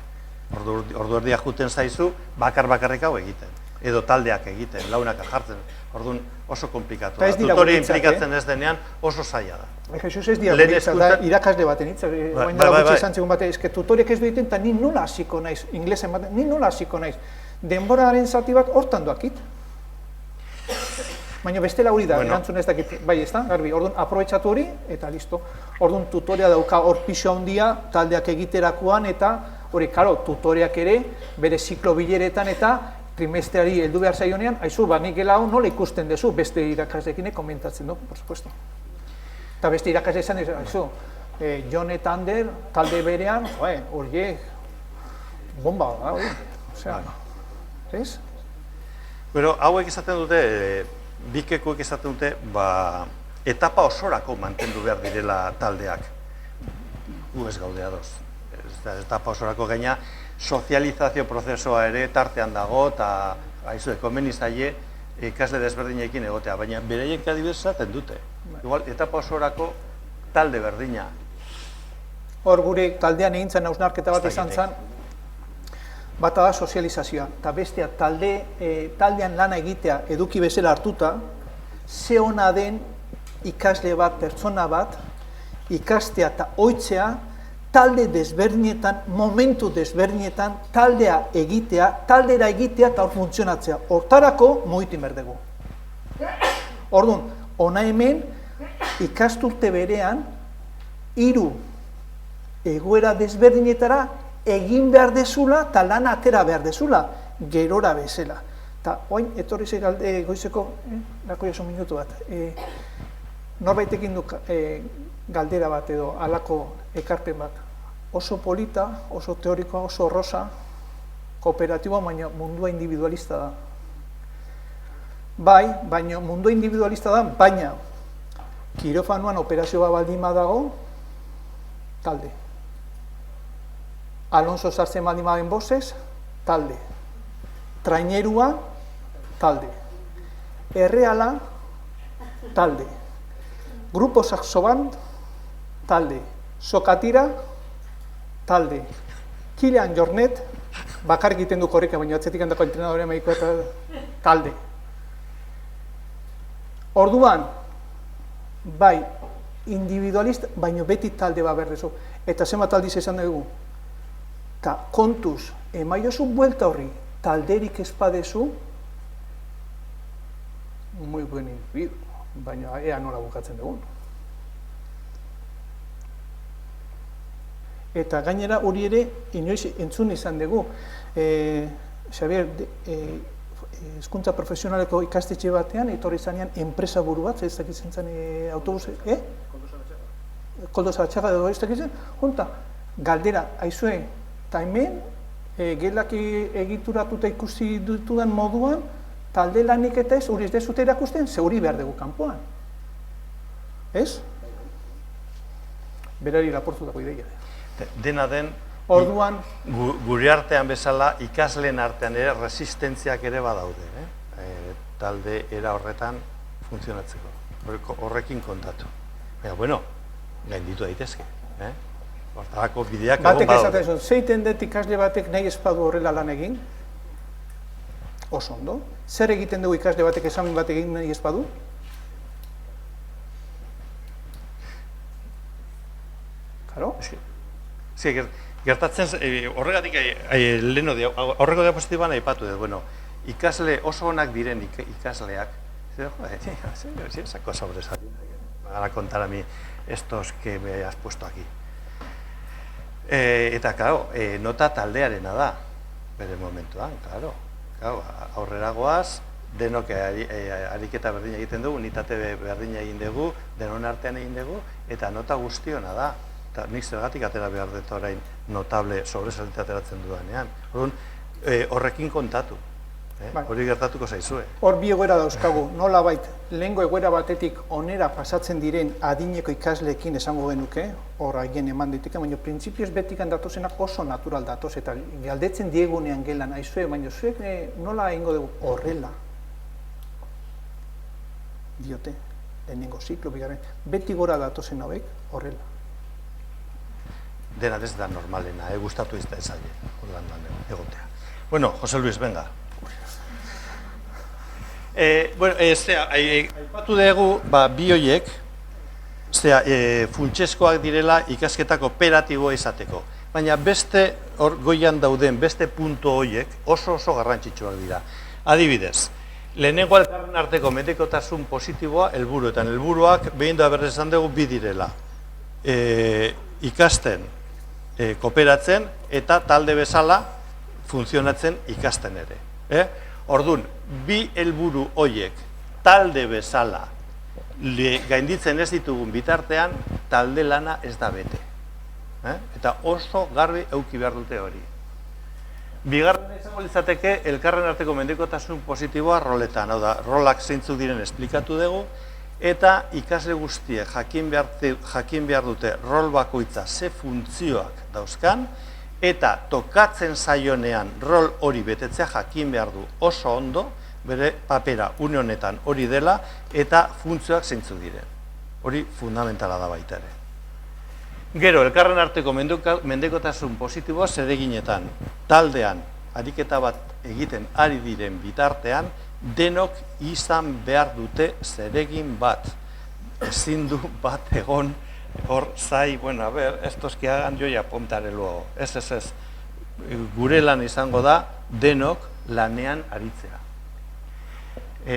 Ordu erdia juten zaizu, bakarrik hau egiten. Edo taldeak egiten, launak jartzen. Orduan, oso komplikatu da. Tutoria implikatzen ez denean oso zaila da. Jesus ez dira guretzat, da irakasle baten hitz, oain dara gutxi esan zegoen bate, eske tutoriak ez du egiten, eta ni nola hasiko naiz, inglesen baten, ni nola hasiko naiz. Denboraren zati bat hortan doakit. Baina bestela hori da, erantzun ez dakit, bai ez da, garbi, orduan aprobetxatu hori, eta listo. Orduan tutoria dauka hor pixo handia, taldeak egiterakoan, eta hori, karo, tutoriak ere, bere ziklo bileretan eta trimestreari heldu behar zaionean, haizu, nik gela hau nola ikusten dezu, beste irakaslekin komentatzen du, por supuesto. Eta beste irakasle esan, haizu, John eta Ander, talde berean, horiek, bomba da, hori, osea, ez? Bueno, hauek izaten dute, bikekuek izaten dute, etapa osorako mantendu behar direla taldeak. Gu ez gaude ados. Etapa osorako gaina, sozializazio prozesua ere tartean dago, eta haizu, komeni zaie ikasle desberdinekin egotea, baina bereiek adibidez esaten dute. Igual, etapa osorako talde berdina. Hor gure taldean egintzen hausnarketa bat izan zen, bata da sozializazioa, eta bestea taldean lana egitea eduki bezala hartuta, ze ona den ikasle bat, pertsona bat, ikastea eta oitzea, talde desberdinetan, momentu desberdinetan, taldera egitea eta hor funtzionatzea. Hortarako mugitu behar dugu. Orduan, ona hemen ikasturte berean, 3 egoera desberdinetara egin behar dezula eta lana atera behar dezula, gerora bezala. Eta oain, etorri ze goizeko, lako jaso minutu bat, norbaitekin du galdera bat edo halako ekarpen bat. Oso polita, oso teorikoa, oso rosa, kooperatiboa, baina mundua individualista da. Bai, baina mundua individualista da, baina kirofanoan operazioa baldin badago, talde. Alonso sartzen baldin baden bosez, talde. trainerua, talde. Erreala, talde. Grupo Saxoban, talde. Sokatira, talde. Kilian Jornet, bakarrik egiten du korrika, baina atzetik handako entrenadorea maiko eta talde. Orduan, bai, individualista, baina beti talde bat berdezu. Eta zenbat aldiz esan dugu. Eta kontuz, emaiozu buelta horri, talderik espadezu, muy buen individu, baina ea nola bukatzen dugun. Eta gainera hori ere, inoiz entzun izan dugu. Xabier, hezkuntza profesionaleko ikastetxe batean, etorri zanean enpresa buru bat, ez dakitzen zen autobus, Koldo Zaratxaga edo ez dakitzen, honta, galdera, aizue, eta hemen, gelak egituratuta ikusi dutudan moduan, talde lanik eta ez, hori ez dezute erakusten, ze hori behar dugu kanpoan. Ez? Berari laportutako ideia. Dena den, orduan, gure artean bezala, ikasleen artean ere resistentziak ere badaude, talde era horretan funtzionatzeko, horrekin kontatu. Baina, bueno, gainditu daitezke, hortarako bideak egon batek badaude. esaten zuen, zeiten dut ikasle batek nahi espadu horrela lan egin, oso ondo. Zer egiten dugu ikasle batek esamen bat egin nahi espadu? Karo? Gertatzen, horregatik aurreko diapositiban aipatu dut, bueno, ikasle oso onak diren ikasleak, esa cosa sobresaliente, me van a contar a mí estos que me has puesto aquí. Eta, claro, nota taldearena da, bere momentuan, claro, aurrera goaz, denok ariketa berdina egiten dugu, unitate berdina egin dugu, denon artean egin dugu, eta nota guztiona da. Eta nik zergatik atera behar dut orain notable sobresalente ateratzen dudanean. Horrekin kontatu, hori gertatuko zaizue. Hor bi egoera dauzkagu, nola bait, lehengo egoera batetik onera pasatzen diren adineko ikasleekin esango genuke, hor haien eman ditik, baina printzipioz betik datozenak oso natural datoz, eta galdetzen diegunean gelan, aizue, baina zuek nola egingo dugu horrela. Diote, lehenengo ziklo, bigarren, beti gora datozen hauek horrela. Dena ez da normalena, gustatu izta ezaile, egotea. Bueno, José Luis, venga. Aipatu dugu, bi horiek, funtsezkoak direla ikasketak operatiboa izateko. Baina beste, hor goian dauden, beste puntu horiek oso garrantzitsuak dira. Adibidez, lehenengo elkarren arteko mendekotasun positiboa helburuetan. Helburuak behin da berrez esan dugu bi direla. Ikasten, kooperatzen eta talde bezala funtzionatzen ikasten ere. Orduan, bi helburu horiek talde bezala gainditzen ez ditugun bitartean, talde lana ez da bete. Eta oso garbi eduki behar dute hori. Bigarren izango litzateke elkarren arteko mendekotasun positiboa roletan, hau da, rolak zeintzuk diren esplikatu dugu, eta ikasle guztiek jakin behar dute rol bakoitza ze funtzioak dauzkan, eta tokatzen zaionean rol hori betetzea jakin behar du oso ondo, bere papera une honetan hori dela, eta funtzioak zeintzuk diren. Hori fundamentala da baita ere. Gero, elkarren arteko mendekotasun positiboa zereginetan, taldean, ariketa bat egiten ari diren bitartean, denok izan behar dute zeregin bat. Ezin du bat egon hor zai, bueno, a ver, estos que hagan yo ya apuntaré luego. Ez. Gure lan izango da denok lanean aritzea.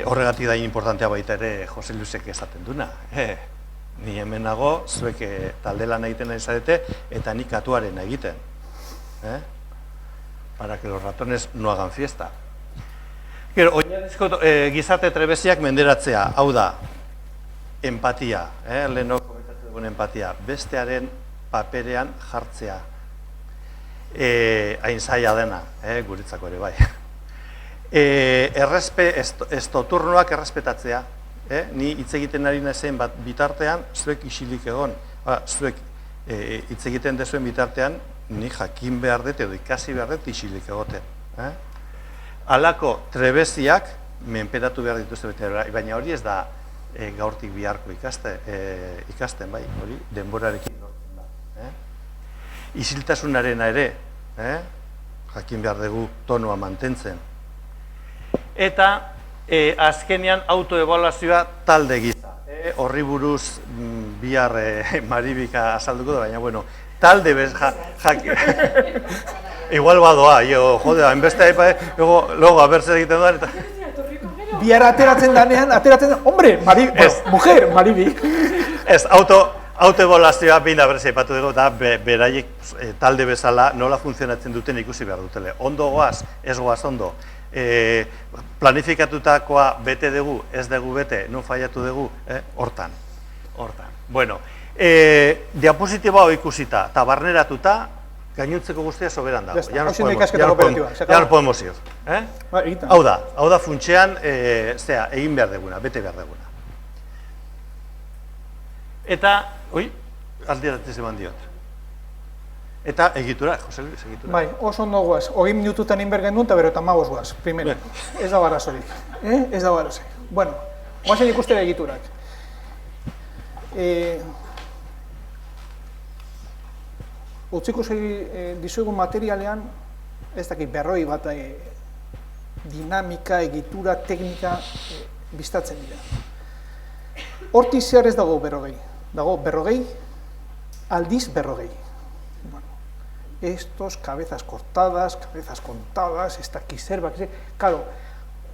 Horregatik da importantea baita ere Jose Luisek esaten duna. Ni hemen nago, zuek talde lan egiten ari zarete, eta nik katuaren egiten. Para que los ratones no hagan fiesta. Gero, oinarrizko gizarte trebeziak menderatzea, hau da, empatia, lehenok komentatzen dugun empatia, bestearen paperean jartzea. Hain zaila dena, guretzako ere bai. Estoturnoak errespetatzea, ni hitz egiten ari nazen bat bitartean, zuek isilik egon, zuek hitz egiten dezuen bitartean, ni jakin behar dut edo ikasi behar dut isilik egoten. halako trebeziak menperatu behar dituzte bete, baina hori ez da gaurtik biharko ikasten, bai, hori denborarekin lortzen da. Isiltasunarena ere, jakin behar dugu tonua mantentzen. Eta azkenean autoevaluazioa talde gisa. Horri buruz bihar Maribika azalduko da, baina, bueno, talde bez, igual badoa, jode, hainbeste, logo, abertze egiten da, eta... Bihar ateratzen danean, hombre, mujer, Maribi. Ez, autoevaluazioa behin da berze ipatu dugu, eta beraiek talde bezala nola funtzionatzen duten ikusi behar dutele. Ondo goaz, ez goaz ondo. Planifikatutakoa bete dugu, ez dugu bete, non faiatu dugu, hortan. Bueno, diapositiba hau ikusita eta barneratuta, gainuntzeko guztia soberan dago. Ya nos podemos ir. Hau da funtsean, egin behar duguna, bete behar duguna. Eta, alderatzen eman diot. Eta egitura, Jose Luis, egitura. Bai, oso ondo guaz. 20 minututan inber genuen, eta bero, tamagos guaz, primero. Ez da barazorik. Ez da barazorik. Bueno, guazen ikustera egiturak. Utziko dizuegun materialean, ez dakit berroi bat dinamika, egitura, teknika biztatzen dira. Hortik zehar ez dago berrogei. Dago berrogei, aldiz berrogei. Estos, cabezas cortadas, cabezas contadas, ez dakit zerbak, claro,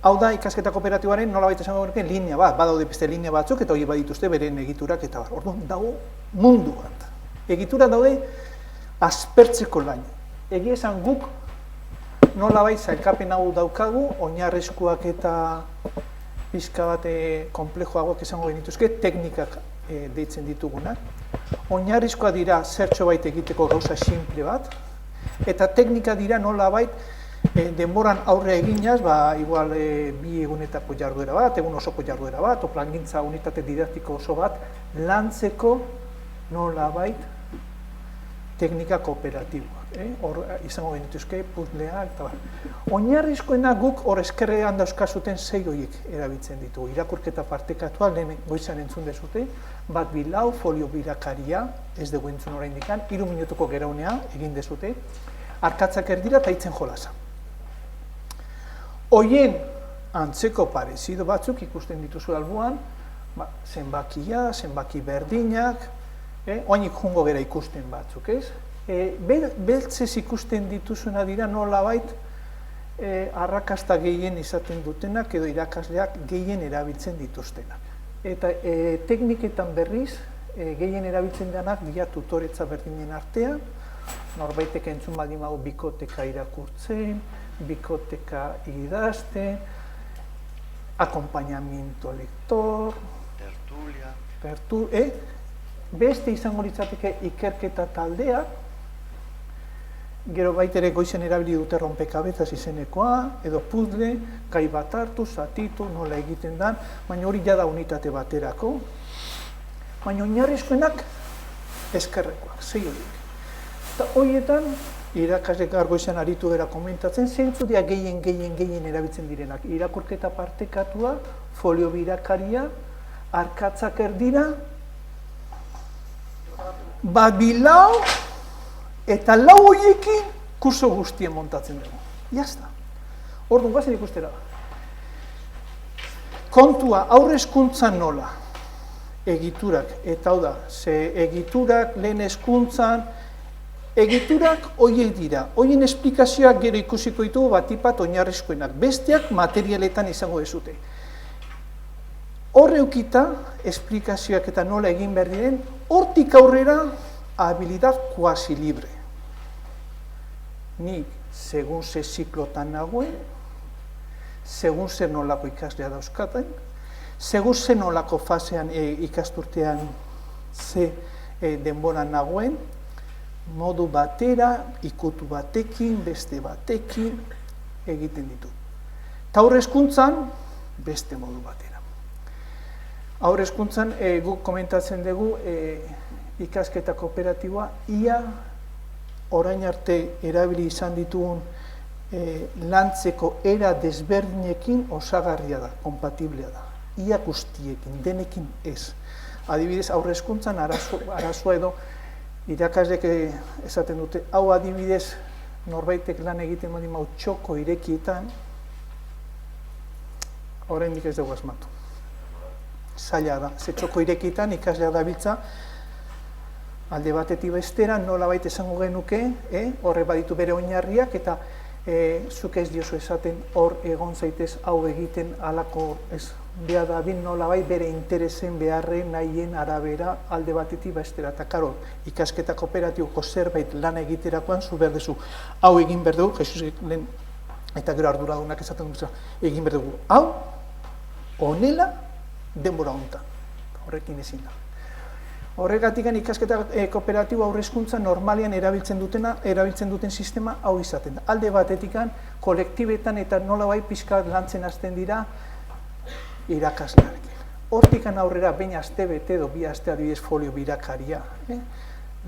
hau da ikasketa kooperatibaren nolabait esango genuke linea bat, badaude beste linea batzuk eta hori badituzte beren egiturak eta bar. Orduan dago mundu bat. Egitura daude aspertzeko lain. Egia esan guk nolabait sailkapen hau daukagu, oinarrizkoak eta pixka bat konplejoagoak esango genituzke, teknikak deitzen ditugunak. Oinarrizkoa dira zertxo bait egiteko gauza simple bat, eta teknika dira nolabait denboran aurre eginaz, igual bi egunetako jarduera bat, egun osoko jarduera bat, o plangintza unitate didaktiko oso bat, lantzeko nolabait teknika kooperatiboak. Hor izango genituzke, puzleak, eta bar. Oinarrizkoena guk hor eskerrean dauzkazuten 6 horiek erabiltzen ditugu. Irakurketa partekatua, lehen goizan entzun dezute, bat bilau, folio birakaria, ez dugu entzun oraindik, 3 minutuko geraunea egin dezute, arkatzak erdira eta hitzen jolasa. Horien antzeko parezido batzuk ikusten dituzu albuan, zenbakia, zenbaki berdinak, oinik jungo gera ikusten batzuk, ez? Beltzez ikusten dituzuna dira nolabait arrakasta gehien izaten dutenak edo irakasleak gehien erabiltzen dituztenak. Eta tekniketan berriz, gehien erabiltzen denak dira tutoretza berdinen artean, norbaitek entzun baldin badu bikoteka irakurtzen, bikoteka idazten, acompañamiento lector, tertulia, beste izango litzateke ikerketa taldea, gero baitere goizen erabili dute rompekabezas izenekoa, edo puzzle, gai bat hartu, zatitu, nola egiten dan, baina hori jada unitate baterako, baina oinarrizkoenak eskerrekoak, 6 horiek. Eta horietan, irakasle gaur goizan aritu gara komentatzen, zeintzu dira gehien erabiltzen direnak. Irakurketa partekatua, folio birakaria, arkatzak erdira, bat bilau, eta 4 horiekin kurso guztien montatzen dugu. Jazta. Orduan, guazen ikustera. Kontua, aurre hezkuntzan nola, egiturak, eta hau da, ze egiturak lehen hezkuntzan, egiturak horiek dira. Horien esplikazioak gero ikusiko ditugu batipat oinarrizkoenak. Besteak materialetan izango dezute. Horre eukita, esplikazioak eta nola egin behar diren, hortik aurrera, habilidad quasi libre. Nik, segun ze ziklotan nagoen, segun zer nolako ikaslea dauzkaten, segun zer nolako fasean ikasturtean ze denboran nagoen, modu batera, ikutu batekin, beste batekin egiten ditu. Eta aurre hezkuntzan, beste modu batera. Aurre hezkuntzan, guk komentatzen dugu, ikasketa kooperatiboa, ia orain arte erabili izan ditugun lantzeko era desberdinekin osagarria da, kompatiblea da. Ia guztiekin, denekin ez. Adibidez, aurre hezkuntzan arazoa edo irakasleek esaten dute, hau adibidez norbaitek lan egiten baldin badu txoko irekietan, oraindik ez dugu asmatu. Zaila da, ze txoko irekietan ikasleak dabiltza alde batetik bestera nolabait esango genuke, horre baditu bere oinarriak eta zuk ez diozu esaten hor egon zaitez hau egiten halako ez behar da bin nolabait bere interesen beharren nahien arabera alde batetik bestera. Eta karo, ikasketa kooperatiboko zerbait lan egiterakoan zu behar duzu hau egin behar dugu, Jesus lehen eta gero arduradunak esaten dugu egin behar dugu hau, honela denbora honetan, horrekin ezin da. Horregatik ikasketa kooperatibo aurre hezkuntza normalean erabiltzen duten sistema hau izaten da. Alde batetik kolektibetan eta nolabait pixka lantzen hasten dira irakaslearekin. Hortikan aurrera behin aste bete edo bi aste adibidez folio birakaria,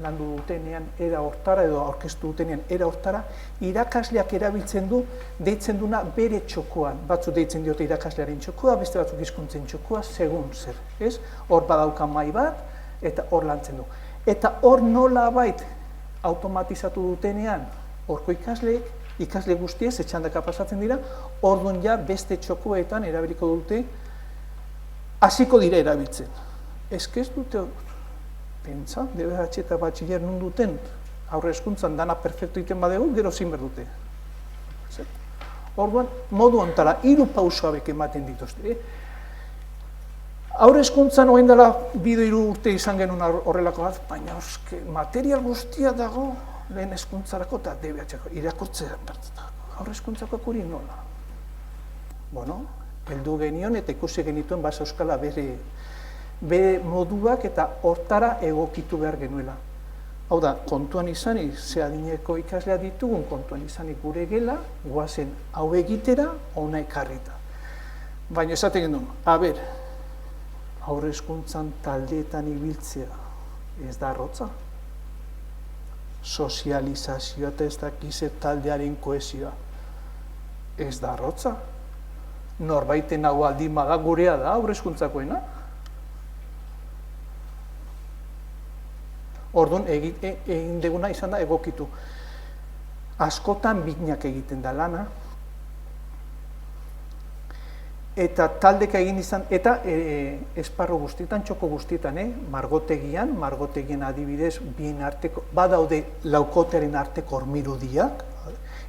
landu dutenean era hortara edo aurkeztu dutenean era hortara, irakasleak erabiltzen du deitzen duna bere txokoan. Batzu deitzen diote irakaslearen txokoa, beste batzuk hizkuntzen txokoa, segun zer, ez? Hor badauka mahai bat, eta hor lantzen du. Eta hor nolabait automatizatu dutenean, horko ikasle guztiez, etxandaka pasatzen dira, orduan ja beste txokoetan erabiliko dute, hasiko dira erabiltzen. Ez dute pentsa, DBH eta batxiller nun duten, aurre hezkuntzan dana perfektu egiten badegu, gero zin behar dute. Orduan, modu ontara, 3 pauso hauek ematen dituzte. Aurre hezkuntzan orain dela 2-3 urte izan genuen horrelako bat, baina material guztia dago lehen hezkuntzarako eta DBH-ako, irakurtzea bertzatako. Aurre hezkuntzako kuri nola? Bueno, heldu genion eta ikusi genituen basa euskala bere moduak eta hortara egokitu behar genuela. Hau da, kontuan izanik, ze adineko ikaslea ditugun, kontuan izanik gure gela, guazen hau egitera, ona ekarrita. Baina esaten genuen, aurre hezkuntzan taldeetan ibiltzea, ez da arrotza. Sozializazioa eta ez dakize taldearen kohesioa, ez da arrotza. Norbaiten hau aldimaga gurea da aurre hezkuntzakoena. Orduan, egin deguna izan da egokitu. Askotan binak egiten da lana, eta taldeka egin izan, eta esparro guztietan, txoko guztietan, margotegian adibidez, bien arteko, badaude laukotearen arteko hormirudiak,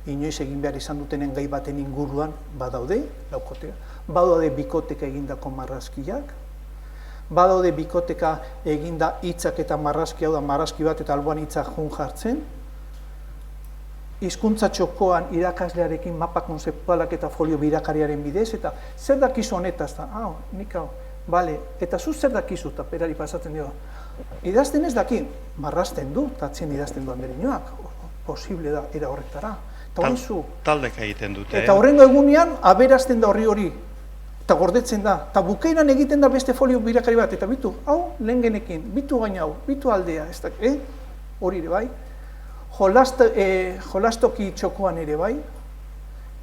inoiz egin behar izan dutenen gai baten inguruan badaude, laukotea, badaude bikoteka egindako marrazkiak, badaude bikoteka eginda hitzak eta marrazki, hau da marrazki bat eta alboan hitzak jun jartzen, hizkuntza txokoan irakaslearekin mapa konzeptualak eta folio birakariaren bidez, eta zer dakizu honetaz da, nik hau, bale, eta zu zer dakizu, eta perari pasatzen dio, idazten ez daki, marrazten du, tatzen idazten duan berinoak, posible da, era horretara. Taldeka egiten dute. Eta horrengo egunean, aberazten da horri, eta gordetzen da, eta bukaeran egiten da beste folio birakari bat, eta bitu, hau, lehen genekin, bitu gaina hau, bitu aldea, ez da, hori ere bai, jolastoki txokoan ere bai,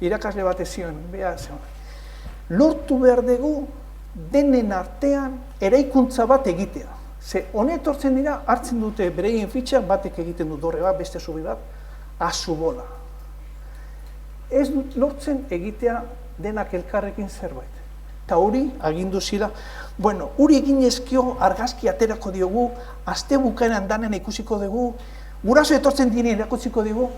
irakasle bat ezioen, lortu behar dugu denen artean eraikuntza bat egitea. Ze honetortzen dira, hartzen dute bereien fitxa, batek egiten du dorre bat, beste zubi bat, azubola. Ez dut lortzen egitea denak elkarrekin zerbait. Eta hori, agindu zila, bueno, hori egin ezkio argazki aterako diogu, aste bukaeran danen ikusiko dugu, guraso etortzen diren erakutsiko dugu.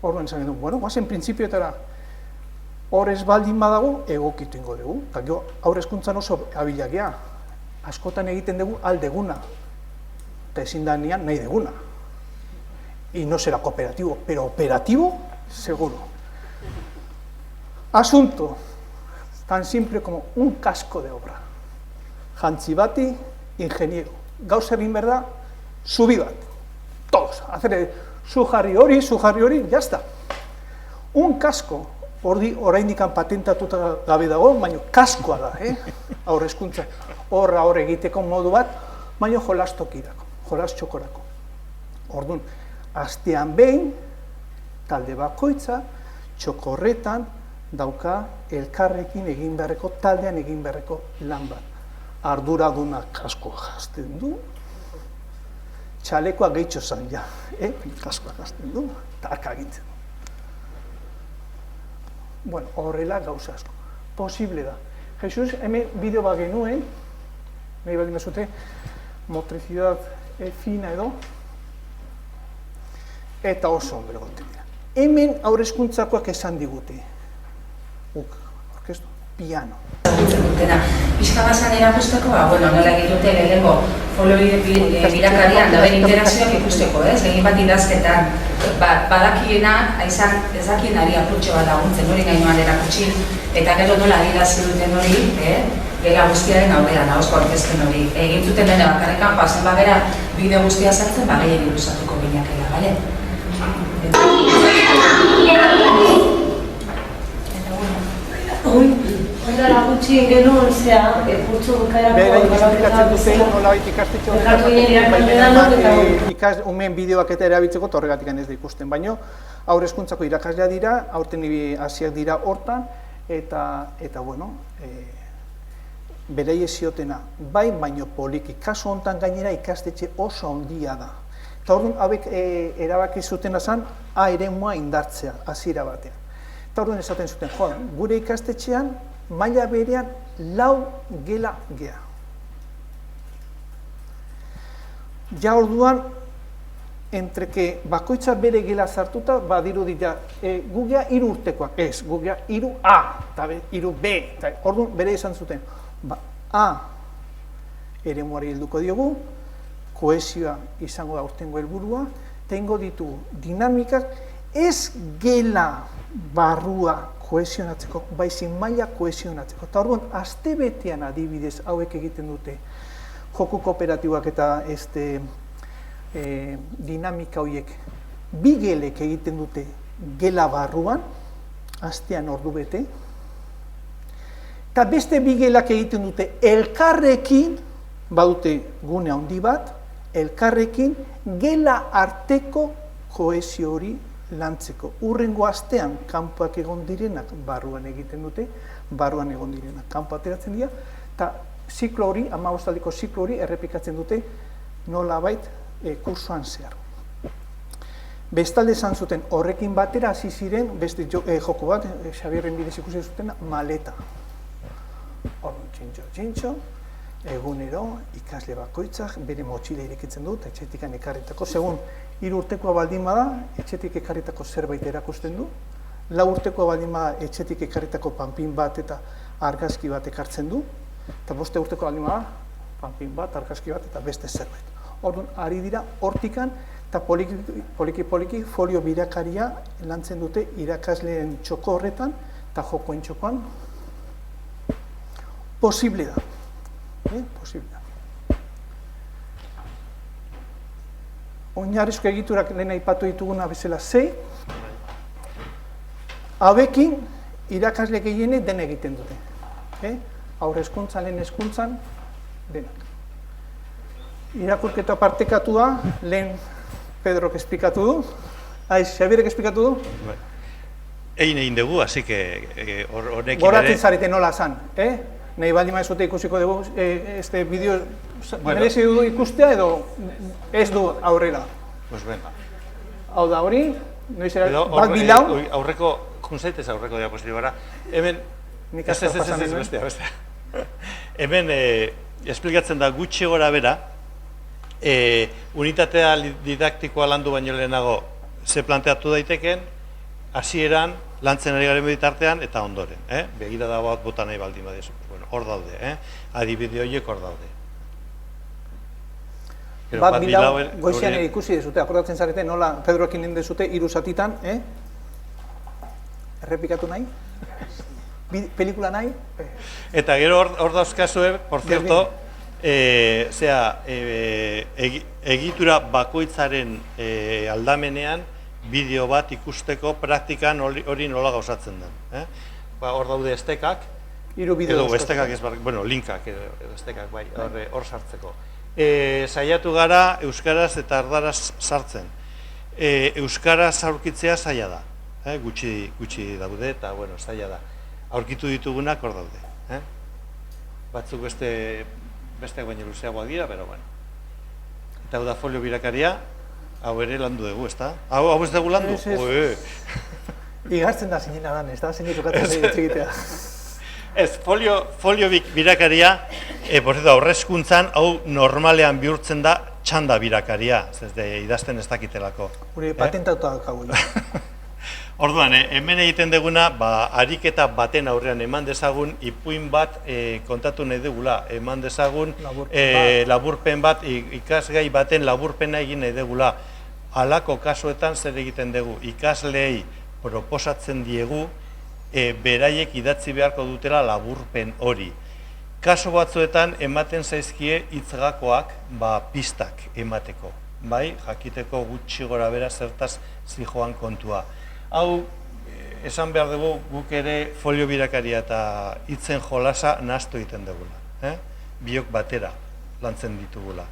Orduan esan genuen, bueno, guazen printzipioetara, hor ez baldin badago, egokitu ingo dugu. Eta gero, aurre hezkuntzan oso abilagea, askotan egiten dugu aldeguna, eta ezin da nahi deguna. Y no será cooperativo, pero operativo, seguro. Asunto, tan simple como un casco de obra. Jantzi bati, ingeniero. Gauza egin behar da, zubi bat. Todos. Hacer zu jarri hori, ya está. Un casco, oraindik patentatuta gabe dago, baina kaskoa da, aurre hezkuntza. Horra egiteko modu bat, baina jolastokirako, jolas txokorako. Orduan, astean behin, talde bakoitza, txoko horretan dauka elkarrekin egin beharreko, taldean egin beharreko lan bat. Arduradunak kaskoa jazten du, txalekoa gehitxo zan, ja, kaskoa jazten du, eta akagintzen du. Bueno, horrela gauza asko. Posible da. Jesus, hemen bideo bat genuen, nahi baldin bezute, motricidad fina edo, eta oso ondo egoten dira. Hemen haurreskuntzakoak esan digute. Orkestu, piano. Pixka bazan erakusteko, nola egitute lehenengo folio-birakarian dauden interakzioak ikusteko, egin bat idazketan, badakiena, ez dakienari apurtxo bat laguntzen hori gainoan erakutsi, eta gero nola adidazi duten hori, gela guztiaren aurrean, ahozko orkesten hori. Egin zuten dena bakarrekan, pasen bagera bideo guztia sartzen, gehiagin luzatuko binakela, bale? Ondara gutxi genuen zea, kurtso bukaerako... Bera esplikatzen dute, nola baita ikastetxe horretan, umeen bideoak eta erabiltzeko torregatik ez da ikusten. Baina, haurreskuntzako irakaslea dira, aurten hasiak dira hortan, eta bueno, berei ziotena, bai, baino poliki. Kasu honetan gainera ikastetxe oso handia da. Eta orduan, hauek erabaki zutena zen, eremua indartzea, hasiera batean. Eta orduan esaten zuten, gure ikastetxean, maila berean 4 gela gea. Ja orduan, entreke bakoitza bere gela sartuta, badiru dira, gu gea 3 urtekoak, ez, gu gea 3A, eta 3B, eta orduan bere esan zuten, A, eremuari helduko diogu, kohesioa izango da urtengo helburua, tengo ditu dinamikak, ez gela barrua kohesionatzeko, baizik maila kohesionatzeko. Eta orduan, astebetean adibidez hauek egiten dute joku kooperatiboak eta dinamika horiek 2 gelek egiten dute gela barruan, astean ordu bete, eta beste 2 gelak egiten dute elkarrekin, badute gune handi bat, elkarrekin gela arteko kohesio hori lantzeko. Urrengo astean kanpoak egon direnak barruan egiten dute, barruan egon direnak kanpo ateratzen dira, eta ziklo hori, 15 ziklo hori errepikatzen dute nolabait kursoan zehar. Bestalde esan zuten horrekin batera hasi ziren beste joko bat, Xabierren bidez ikusi zuten maleta. Orduan txintxo, egunero ikasle bakoitzak bere motxila irekitzen du, eta etxetikan ekarritako, segun 3 urtekoa baldin bada, etxetik ekarritako zerbait erakusten du, 4 urtekoa baldin bada, etxetik ekarritako panpin bat eta argazki bat ekartzen du, eta 5 urtekoa baldin bada, panpin bat, argazki bat eta beste zerbait. Orduan, ari dira hortikan, eta poliki folio birakaria lantzen dute irakasleen txoko horretan, eta jokoen txokoan, posible da. Posible da. Oinarrizko egiturak lehen aipatu dituguna bezala 6, hauekin irakasle gehienek den egiten dute. Haurreskuntzan, lehen hezkuntzan, denak. Irakurketa partekatua, lehen Pedrok esplikatu du, Xabierrek esplikatu du? Egin dugu, así que honekin ere... Goratzen zarete nola zan, nahi baldin maizute ikusiko dugu, este bideo merezi du ikustea edo ez du aurrera? Pues venga. Hau da hori, noiz bat bilau? Aurreko, junzaitez aurreko diapositibara. Hemen, bestea. Hemen, esplikatzen da gutxi gora bera, unitatea didaktikoa landu baino lehenago ze planteatu daiteken, hasieran lantzen ari garen bitartean eta ondoren. Begirada bat bota nahi baldin badezu. Hor daude, adibide horiek hor daude. Bat bilau, goizean ikusi dezute, akordatzen zarete, nola Pedroekin egin dezute, 3 zatitan, errepikatu nahi? Pelikula nahi? Eta gero hor dauzkazue, por cierto, egitura bakoitzaren aldamenean bideo bat ikusteko praktikan hori nola gauzatzen den. Hor daude estekak, edo estekak ez, bueno, linkak edo estekak, bai, hor sartzeko. Saiatu gara euskaraz eta erdaraz sartzen. euskaraz aurkitzea zaila da. Gutxi daude eta, bueno, zaila da. Aurkitu ditugunak hor daude. Batzuk besteak baino luzeagoak dira, pero bueno. Eta hau da folio birakaria, hau ere landu dugu, ezta? Hau ez dugu landu? Igartzen da zinena dan, ez da? Zein tokatzen da egitea. Ez, folio birakaria, aurrezkuntzan, hau normalean bihurtzen da txanda birakaria, ez da, idazten ez dakitelako. Gure patentauta daukagu. Orduan, hemen egiten duguna, ariketa baten aurrean eman dezagun, ipuin bat kontatu nahi dugula, eman dezagun laburpen bat, ikasgai baten laburpena egin nahi dugula. Halako kasuetan zer egiten dugu, ikasleei proposatzen diegu, beraiek idatzi beharko dutela laburpen hori. Kasu batzuetan ematen zaizkie hitzgakoak pistak emateko, bai? Jakiteko gutxi gora bera zertaz zijoan kontua. Hau, esan behar dugu guk ere folio birakaria eta hitzen jolasa nahastu egiten dugula. Biok batera lantzen ditugula.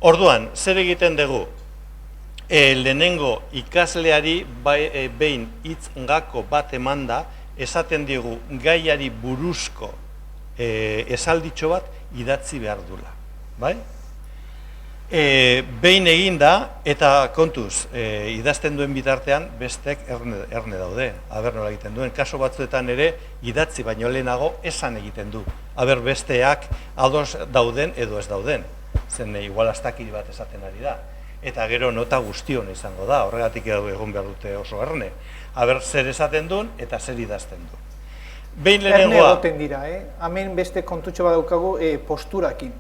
Orduan, zer egiten dugu? Lehenengo ikasleari behin hitzgako bat emanda, esaten digu gaiari buruzko esalditxo bat idatzi behar dula. Bai? Behin eginda, eta kontuz, idazten duen bitartean bestek erne daude, aber nola egiten duen. Kaso batzuetan ere, idatzi baino lehenago esan egiten du. Aber besteak ados dauden edo ez dauden. Zen igual astakiri bat esaten ari da. Eta gero nota guztion izango da, horregatik egon behar dute oso erne. Aber zer esaten duen eta zer idazten du. Behin lehenengoa... Erne egoten dira, hemen beste kontutxo bat daukagu posturakin.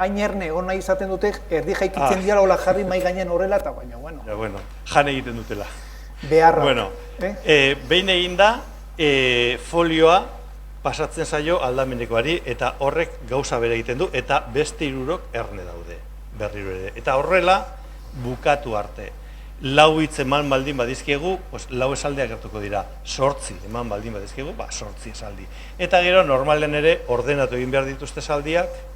Hain erne egon nahi izaten dute, erdi jaikitzen dira hola jarri mai gainen horrela, eta baina, bueno. Ja, bueno, jan egiten dutela. Beharra. Bueno, behin egin da, folioa pasatzen zaio aldamenekoari, eta horrek gauza bere egiten du, eta beste hirurok erne daude, berriro ere. Eta horrela, bukatu arte. 4 hitz eman baldin badizkiegu, 4 esaldiak gertuko dira. 8 eman baldin badizkiegu, 8 esaldi. Eta gero, normalen ere, ordenatu egin behar dituzte esaldiak,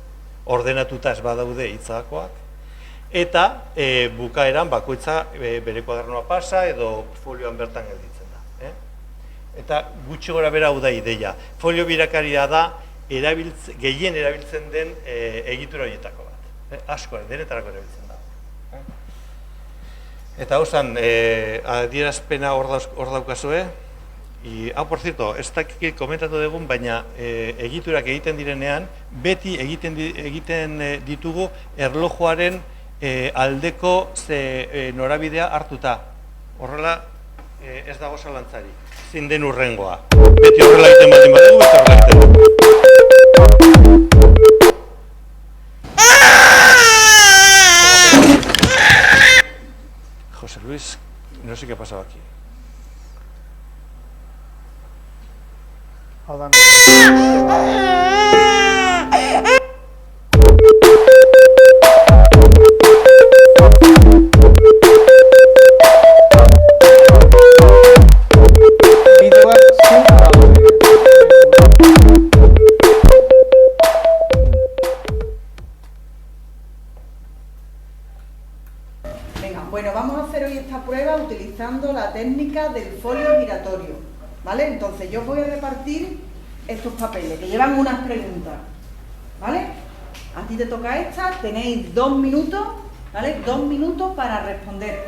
ordenatuta ez badaude hitzakoak, eta bukaeran bakoitza bere kuadernoa pasa edo folioan bertan gelditzen da. Eta gutxi gora bera hau da ideia. Folio birakaria da gehien erabiltzen den egitura horietako bat. Asko, denetarako erabiltzen da. Eta hausan, adierazpena hor daukazue. Por cierto, ez dakik komentatu dugun, baina egiturak egiten direnean, beti egiten ditugu erlojuaren aldeko norabidea hartuta. Horrela ez dago zalantzari, zin den urrengoa. Beti horrela egiten baldin badugu, beti horrela egiten dugu. José Luis, no sé qué ha pasado aquí. Venga, bueno, vamos a hacer hoy esta prueba utilizando la técnica del folio giratorio, ¿vale? Entonces yo voy a repartir estos papeles que llevan unas preguntas, ¿vale? A ti te toca esta, tenéis 2 minutos, ¿vale? 2 minutos para responder.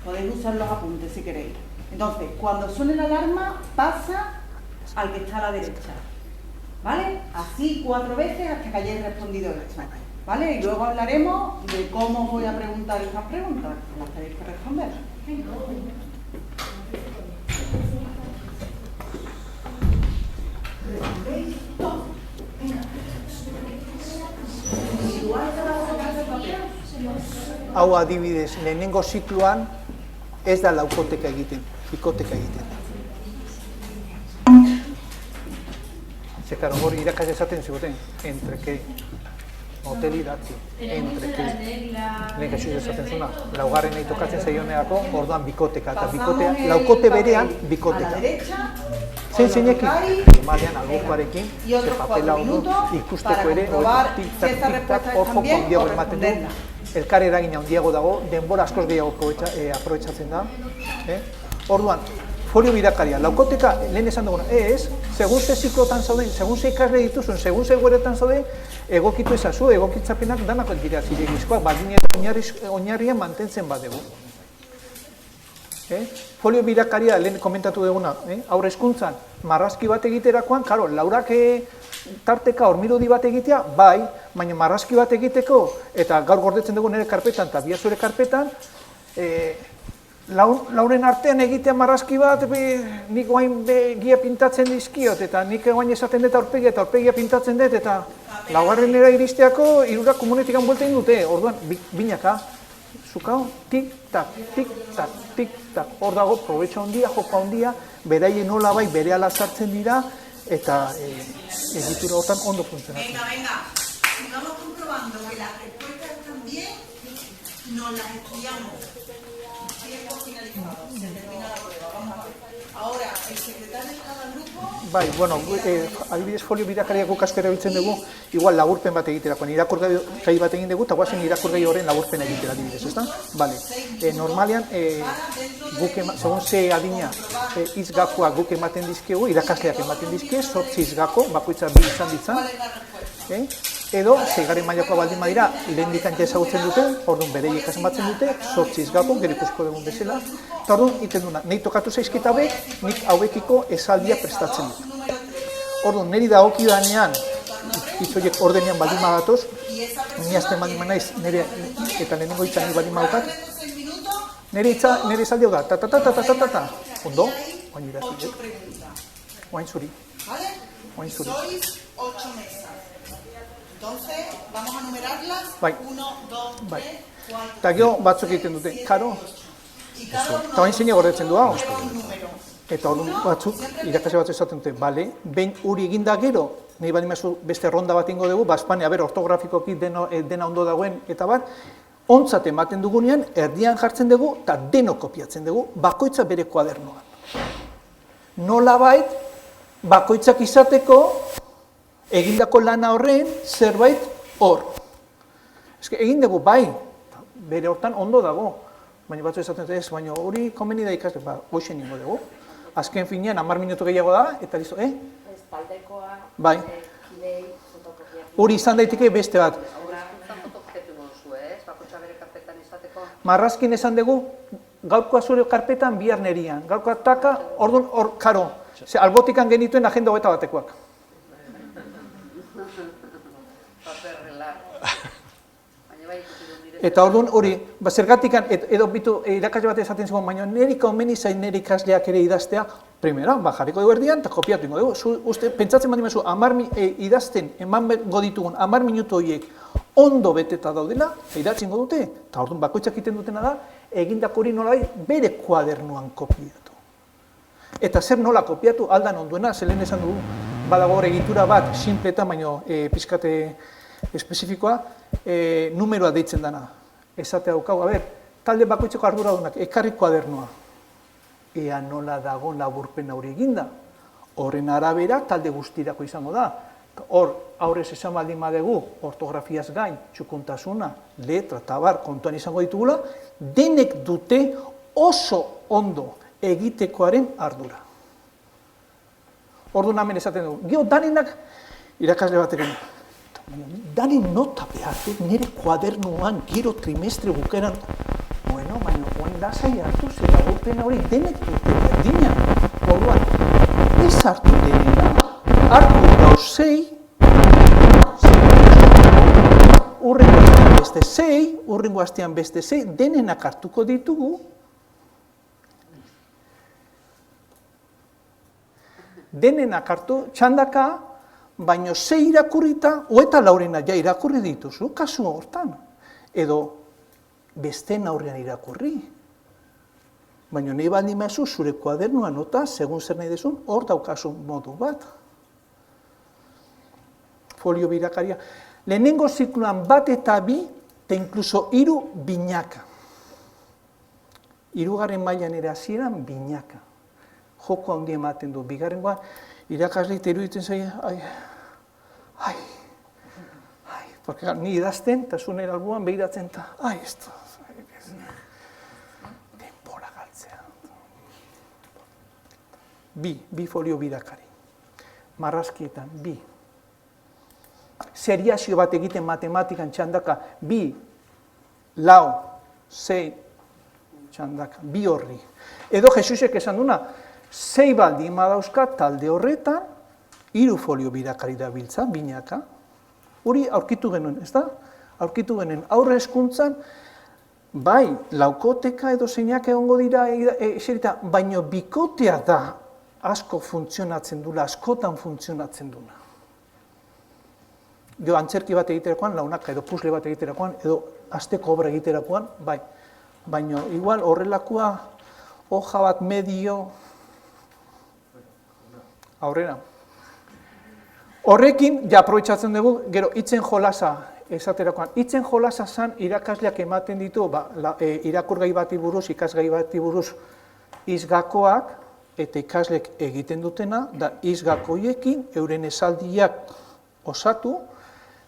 Podéis usar los apuntes si queréis. Entonces, cuando suene la alarma, pasa al que está a la derecha, ¿vale? Así 4 veces hasta que hayáis respondido esto, ¿vale? Y luego hablaremos de cómo voy a preguntar estas preguntas, las tenéis que responder. Hau adibidez, lehenengo zikloan ez da laukoteka egiten, bikoteka egiten. Zekaro, hor irakas esaten ziguten, entreke, hotel idatzi, entreke. Lehen gaixo esaten zuna, laugarren nahi tokatzen zaioneako, orduan bikoteka, eta bikotea, laukote berean bikoteka. Zeinekin, normalean albokoarekin, ze papela honu ikusteko ere, tik-tak, tik-tak, hor joko handiago ematen du, elkar eragina handiago dago, denbora askoz gehiago aprobetxatzen da. Orduan, folio birakaria, laukoteka, lehen esan duguna, segun ze ziklotan zauden, segun ze ikasle dituzun, segun ze egoeretan zauden, egokitu ezazu, egokitzapenak danak dira zilegizkoak, baldin eta oinarrian mantentzen badegu. Folio birakaria, lehen komentatu duguna, aurre hezkuntzan, marrazki bat egiterakoan, karo, laurak tarteka hormirudi bat egitea, bai, baina marrazki bat egiteko, eta gaur gordetzen dugu nire karpetan eta bia zure karpetan, lauren artean egitea marrazki bat, nik guain gia pintatzen dizkiot, eta nik guain esaten dut aurpegia pintatzen dut, eta laugarrenera iristeako hirurak komunetikan bueltein dute, orduan, binaka, zukao, tik-tak, tik-tak, tik-tak, hor dago, probetxa handia, joka handia, beraien nola bai bere ala sartzen dira, eta egitura hortan ondo funtzionatzen. Venga, si vamos comprobando que las respuestas están bien, nos las estudiamos. Tiempo finalizado, se termina la prueba, vamos a ver. Ahora, el secretario de cada grupo... Bai, bueno, adibidez folio birakariak guk asko erabiltzen dugu, igual laburpen bat egiterakoan, irakurgai bat egin dugu, eta guazen irakurgai horren laburpen egitera adibidez, ezta? Bale, normalean, segun ze adina, izgakoak guk ematen dizkegu, irakasleak ematen dizkie, 8 izgako, bakoitza 2 izan ditzan, edo, 6. mailakoa baldin badira, lehen dikantza ezagutzen dute, orduan bereiek ematen dute, 8 izgako, gero ikusko dugun bezala, eta orduan, iten duna, nahi tokatu zaizkit hauek, nik hauekiko esaldia prestatzen dut. Orduan, niri da oki danean, hitzoiek ordenean baldin badatoz, ni azten baldin naiz, eta lehenengo hitza nire baldin badukat, nire esaldi hau da, ta-ta-ta-ta-ta-ta-ta, ondo, oain irazilek, oain zuri, oain zuri. Sois 8 mesas. Entonces, vamos a numerarlas, 1, 2, 3, 4, eta gero batzuk egiten dute, karo, eta bain zein gordetzen du hau. Eta orduan batzuk, irakasle bat esaten dute, bale, behin uri eginda gero, nahi bali mazu beste ronda bat ingo dugu, Espania, ortografikoki dena ondo dagoen, eta bat, ontzat ematen dugunean, erdian jartzen dugu, eta deno kopiatzen dugu, bakoitza bere kuadernoan. Nolabait, bakoitzak izateko, egindako lana horren, zerbait hor. Egin dugu, bai, bere hortan ondo dago, baina batzu esaten dut ez, baina hori komeni da ikasle, hoxen ingo dugu. Azken finean, 10 minutu gehiago da, eta listo, Espaldekoa, bai. kidei, fotokopiatu. Hori izan daiteke beste bat. Marrazkin esan dugu, gaurkoa zure karpetan bihar nerian. Gaurkoa taka, orduan, karo, albotikan genituen agenda hogeta batekoak. Eta orduan hori, zergatikan, edo bitu irakasle bat esaten zigun, baina niri komeni zain niri ikasleak ere idaztea, primera, jarriko dugu erdian, eta kopiatu ingo dugu. Pentsatzen bat dimazu, idazten, eman goditugun, 10 minutu horiek ondo beteta daudela, idatzen dute, eta orduan bakoitzak egiten dutena da, egindako hori nolabait bere kuadernoan kopiatu. Eta zer nola kopiatu aldan onduena, zelen esan dugu, badago hor egitura bat, sinpleta, baina pizkate espezifikoa, numeroa deitzen dana. Esatea daukagu, talde bakoitzeko arduradunak, ekarri kuadernoa. Ea nola dago laburpen hori eginda. Horren arabera, talde guztirako izango da. Hor, aurrez esan baldin badegu, ortografiaz gain, txukuntasuna, letra, tabar, kontuan izango ditugula, denek dute oso ondo egitekoaren ardura. Orduan hemen esaten dugu, gero danenak irakasle batekin, danen nota behar dut nire kuadernoan gero trimestre bukeran. Bueno, baina oain da zai hartu, zera gurpena hori denek dute berdina. Orduan, ez hartu denena, hartu gauzei, urrengo astean beste 6, urrengo astean beste 6, denenak hartuko ditugu. Denenak hartu txandaka, baino 6 irakurrita, eta laurena ja irakurri dituzu, kasu hortan. Edo besteen aurrean irakurri. Baina nahi baldin mazu zure kuadernoa nota, segun zer nahi dezun, hor daukazu modu bat. Folio birakaria. Lehenengo zikluan bat eta 2, eta inkluso 3 binaka. 3. mailan ere hasieran binaka. Joko handi ematen du. Bigarrengoan, irakasleik iruditzen zaie, Porque ni idazten, eta zunera albuan behiratzen, eta, esto, denbora galtzea. Bi folio birakari. Marrazkietan, 2. Seriazio bat egiten matematikan txandaka, 2, 4, 6 txandaka, 2 horri. Edo Jesusek esan duna, 6 baldin badauzka talde horretan, 3 folio birakari dabiltza, binaka. Hori aurkitu genuen, ez da? Aurkitu genuen aurre hezkuntzan, bai, laukoteka edo zeinak egongo dira, baino bikotea da asko funtzionatzen dula, askotan funtzionatzen duna. Jo, antzerki bat egiterakoan, launaka edo pusle bat egiterakoan, edo asteko obra egiterakoan, bai. Baina, igual, horrelakoa, hoja bat medio, aurrera. Horrekin, ja, aprobetxatzen dugu, gero, hitzen jolasa esaterakoan. Hitzen jolasa zan irakasleak ematen ditu, irakurgai bati buruz, ikasgai bati buruz, izgakoak, eta ikaslek egiten dutena, da izgakoiekin euren esaldiak osatu,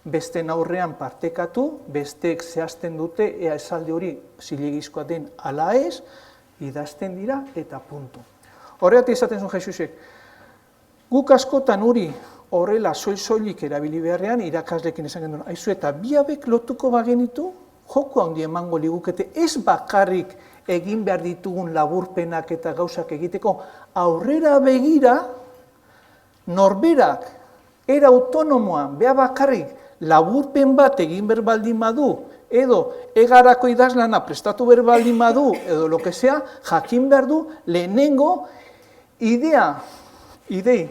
besteen aurrean partekatu, besteek zehazten dute, ea esaldi hori zilegizkoa den ala ez, idazten dira eta puntu. Horregatik esaten zuen Jesusek, guk askotan hori horrela soil-soilik erabili beharrean, irakaslekin esan genuen, aizu eta biabek lotuko bagenitu, joko handi emango ligukete, ez bakarrik egin behar ditugun laburpenak eta gauzak egiteko, aurrera begira, norberak, era autonomoan, beha bakarrik, laburpen bat egin behar baldin badu, edo egarako idazlana prestatu behar baldin badu, edo lo que sea, jakin behar du, lehenengo, idei,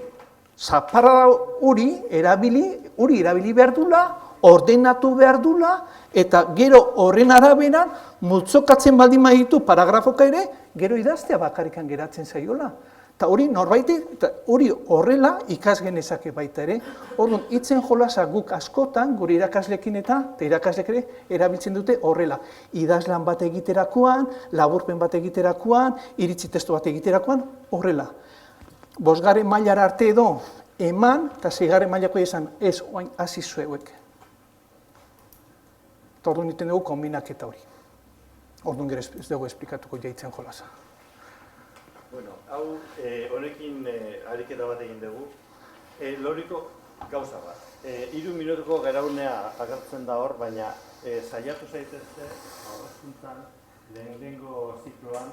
zaparra hori erabili behar dula, ordenatu behar dula, eta gero horren araberan, multzokatzen baldin baditu paragrafoka ere, gero idaztea bakarrikan geratzen zaiola. Eta hori norbaitek, hori horrela ikas genezake baita ere. Orduan, hitzen jolasa guk askotan, gure irakaslekin eta irakaslek ere erabiltzen dute horrela. Idazlan bat egiterakoan, laburpen bat egiterakoan, iritzi testu bat egiterakoan, horrela. 5. mailara arte edo, eman, eta 6. mailako izan, ez oain hasi zueuek. Eta orduan iten dugu kombinaketa hori. Orduan gero ez dugu esplikatuko hitzen jolasa. Bueno, hau, honekin ariketa bat egin dugu. Loriko gauza bat. 3 minutuko geraunea agertzen da hor, baina saiatu zaitezte, hezkuntzan, lehenengo zikloan,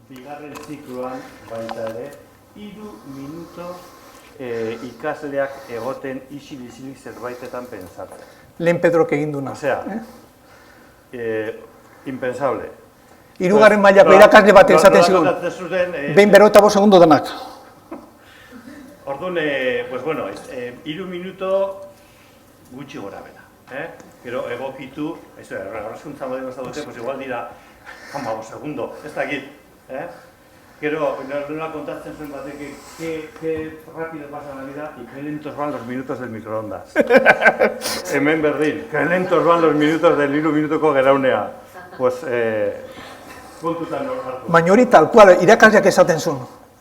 2. zikloan baita ere, 3 minuto ikasleak egoten isil-isilik zerbaitetan pentsatzen. Lehen Pedrok egin duna. Osea, impensable. 3. mailako irakasle bat esaten zigun. Behin 45 segundo danak. Orduan, pues bueno, 3 minuto gutxi gora bera. Gero egokitu, horrezkuntza modelo ez dute, pues igual dira 15 segundo, ez dakit. Gero, nola kontatzen zuen batek, que rápido pasa la vida y que lentos van los minutos del microondas. Hemen berdin, que lentos van los minutos del 3 minutuko geraunea. Pues, baina hori tal cual, irakasleak esaten zuen.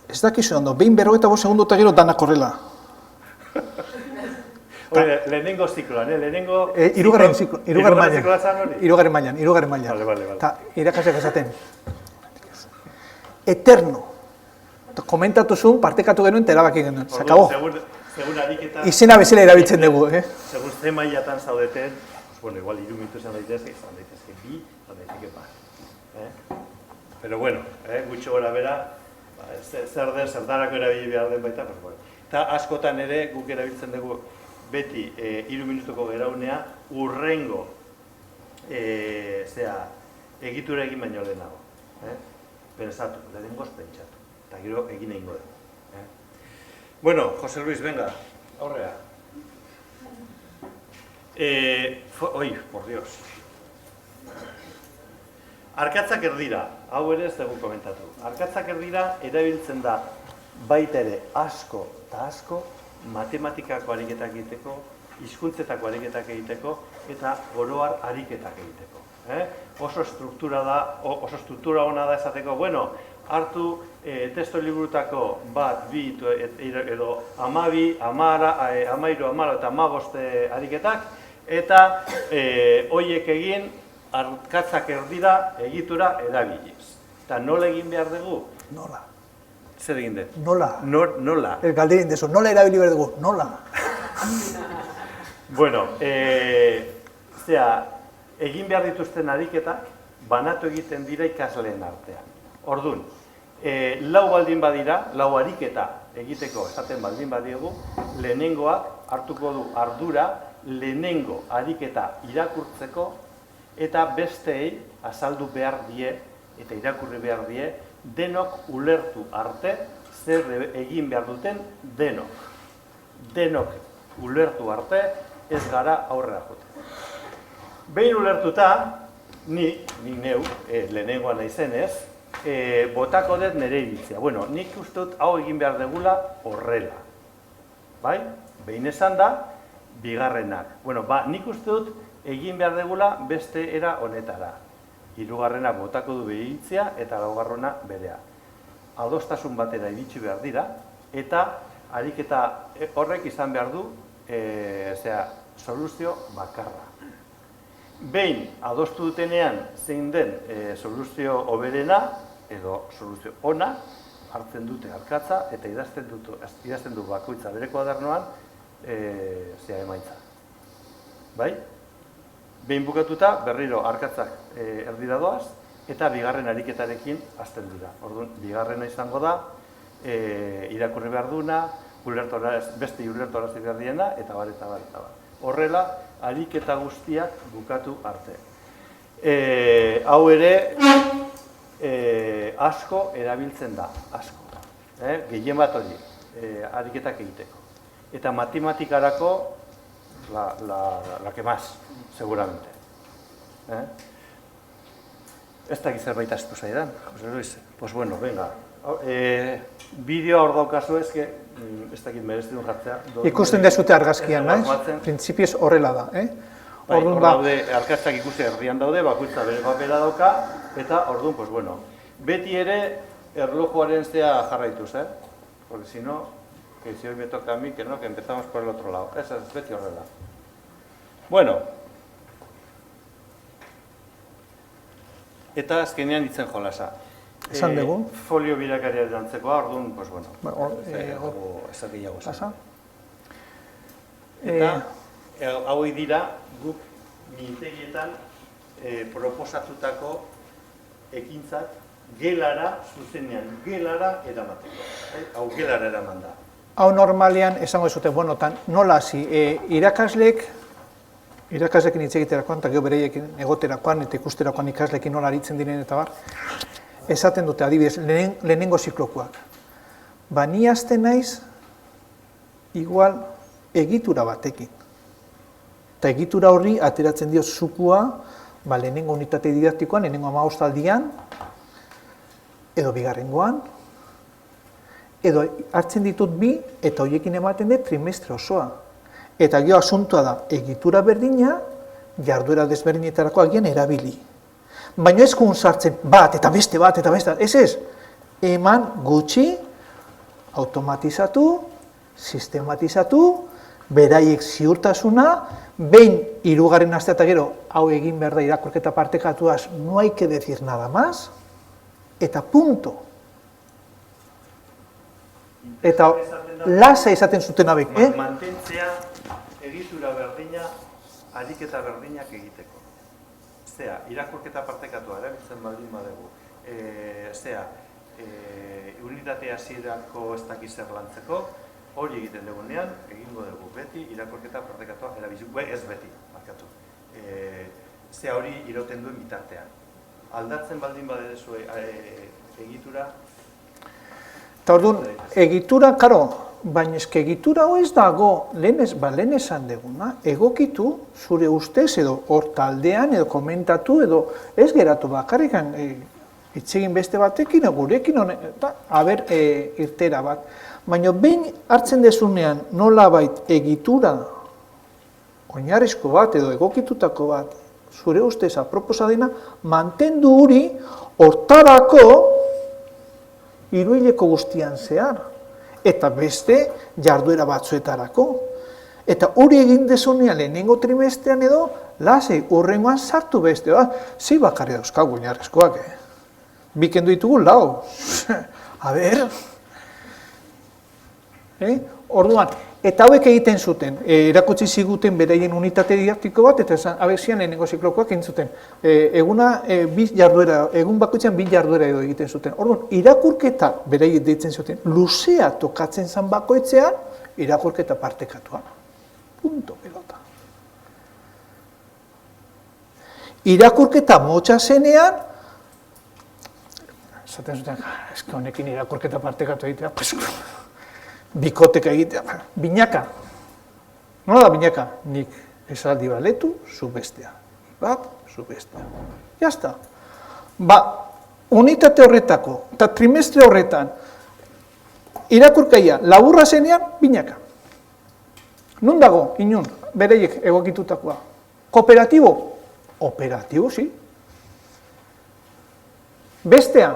Ez dakizu ondo, behin 45 segundo eta gero danak horrela. Lehenengo zikloan, lehenengo... 3. mailan. Eta irakasleak esaten. Eterno. Eta komentatu zuen, partekatu genuen, terabaki genuen. Sakabo. Izena bezala erabiltzen dugu. Segur ze mailatan zaudeten, bueno, igual 3 minutu izan daitezke, bi, izan daitezke bat. Pero bueno, gutxo gora bera, zer den, zertarako erabili behar den baita, pues bueno. Eta askotan ere guk erabiltzen dugu beti 3 minutuko geraunea urrengo egitura egin baino lehenago. Pensatu, lehenengoz pentsatu, eta gero egin egingo dugu. Bueno, José Luis, venga, aurrea. Por Dios. Arkatzak erdira, hau ere ez dugu komentatu. Arkatzak erdira erabiltzen da baita ere asko eta asko matematikako ariketak egiteko, hizkuntzetako ariketak egiteko eta oroar ariketak egiteko. Oso struktura ona da esateko, bueno, hartu testo liburutako bat, bi edo 12, 13, 14 eta 15 ariketak, eta horiek egin arkatzak erdira egitura erabiliz. Eta nola egin behar dugu? Nola? Zer egin dut? Nola? Nola? Ez galderin dezu, nola erabili behar dugu? Nola? Bueno, egin behar dituzten ariketak banatu egiten dira ikasleen artean. Orduan, lau baldin badira, lau ariketa egiteko esaten baldin badiegu, lehenengoak hartuko du ardura lehenengo ariketa irakurtzeko eta besteei azaldu behar die eta irakurri behar die denok ulertu arte zer egin behar duten denok. Denok ulertu arte ez gara aurrera jote. Behin ulertuta, ni neu, lehenengoa naizenez, botako dut nire iritzia. Bueno, nik uste dut hau egin behar degula horrela. Bai? Behin esan da, bigarrenak. Bueno, nik uste dut egin behar degula beste era honetara. Hirugarrena botako du bere iritzia eta laugarrena berea. Adostasun batera iritsi behar dira eta ariketa horrek izan behar du soluzio bakarra. Behin adostu dutenean zein den soluzio hoberena edo soluzio ona, hartzen dute arkatza eta idazten du bakoitza bere kuadernoan emaitza. Bai? Behin bukatuta berriro arkatzak erdira doaz eta bigarren ariketarekin hasten dira. Orduan, bigarrena izango da, irakurri behar duna, beste ulertu arazi behar diena, eta bar, eta bar, eta bar. Horrela, ariketa guztiak bukatu arte. Hau ere, asko erabiltzen da, asko. Gehien bat hori, ariketak egiteko. Eta matematikarako, la que más, seguramente. Ez dakit zerbait astu zaidan, Jose Luis. Pues bueno, venga. Bideoa hor daukazu ez dakit merezti duen jartzea. Ikusten dezute argazkian, naiz? Printzipioz horrela da, Hor daude, arkatzak ikusi herrian daude, bakoitza bere papera dauka, eta orduan, pues bueno, beti ere erlojuaren zea jarraituz, porque si no, que si hoy me toca a mí, que no, que empezamos por el otro lado. Esa es beti horrela. Bueno, eta azkenean itzen jolasa. Esan dugu? Folio birakaria erantzekoa, orduan, pues bueno, ez gehiago esan. Eta hauei dira guk mintegietan proposatutako ekintzak gelara, zuzenean gelara eramateko. Hau gelara eraman da. Hau normalean esango zuten, bueno, nola hasi, irakaslekin hitz egiterakoan, eta gero bereiekin egoterakoan eta ikusterakoan ikaslekin nola aritzen diren eta bar, esaten dute, adibidez, lehenengo ziklokoak. Ni hasten naiz, igual, egitura batekin. Eta egitura horri ateratzen dio zukua, lehenengo unitate didaktikoan, lehenengo 15 aldian, edo bigarrengoan, edo hartzen ditut bi, eta horiekin ematen dut trimestre osoa. Eta gero asuntua da, egitura berdina, jarduera desberdinetarako agian erabili. Baina ez sartzen bat eta beste, ez. Eman gutxi, automatizatu, sistematizatu, beraiek ziurtasuna, behin hirugarren astea eta gero, hau egin behar da irakurketa partekatuaz, no hay que decir nada más, eta punto. Eta lasa izaten zuten abek, Mantentzea egitura berdina, ariketa berdinak egiteko. Irakurketa partekatua erabiltzen baldin badegu. Unitate hasierako ez dakiz zer lantzeko, hori egiten dugunean, egingo dugu beti irakurketa partekatua erabiltzen, ez beti, markatu. Hori irauten duen bitartean. Aldatzen baldin badezu egitura. Eta orduan, egitura, karo, baina eske egitura ez dago, lehen esan deguna, egokitu zure ustez edo hor taldean edo komentatu edo ez geratu bakarrikan itxegin beste batekin, gurekin, haber irtera bat. Baina behin hartzen dezunean nolabait egitura oinarrizko bat edo egokitutako bat zure ustez aproposa dena, mantendu hori hortarako hiruhileko guztian zehar. Eta beste jarduera batzuetarako. Eta hori egin dezunean lehenengo trimestrean edo, lasei, urrengoan sartu beste, zi bakarri dauzkagu oinarrizkoak, Bikendu ditugu lau. A ber. Orduan, eta hauek egiten zuten, erakutsi ziguten beraien unitate didaktiko bat, eta abezian lehenengo ziklokoak egin zuten. Egun bakoitzean 2 jarduera edo egiten zuten. Orduan, irakurketa beraiek deitzen zuten, luzea tokatzen zan bakoitzean, irakurketa partekatua. Punto pelota. Irakurketa motxa zenean, esaten zuten, eske honekin irakurketa partekatu egitea, bikoteka egitea, binaka. Nola da binaka? Nik esaldi baletu, zu bestea. Bat, zu bestea. Jazta. Unitate horretako, eta trimestre horretan, irakurkaia laburra zenean, binaka. Nun dago, inun, bereiek egokitutakoa. Kooperatibo? Operatibo, si. Bestea,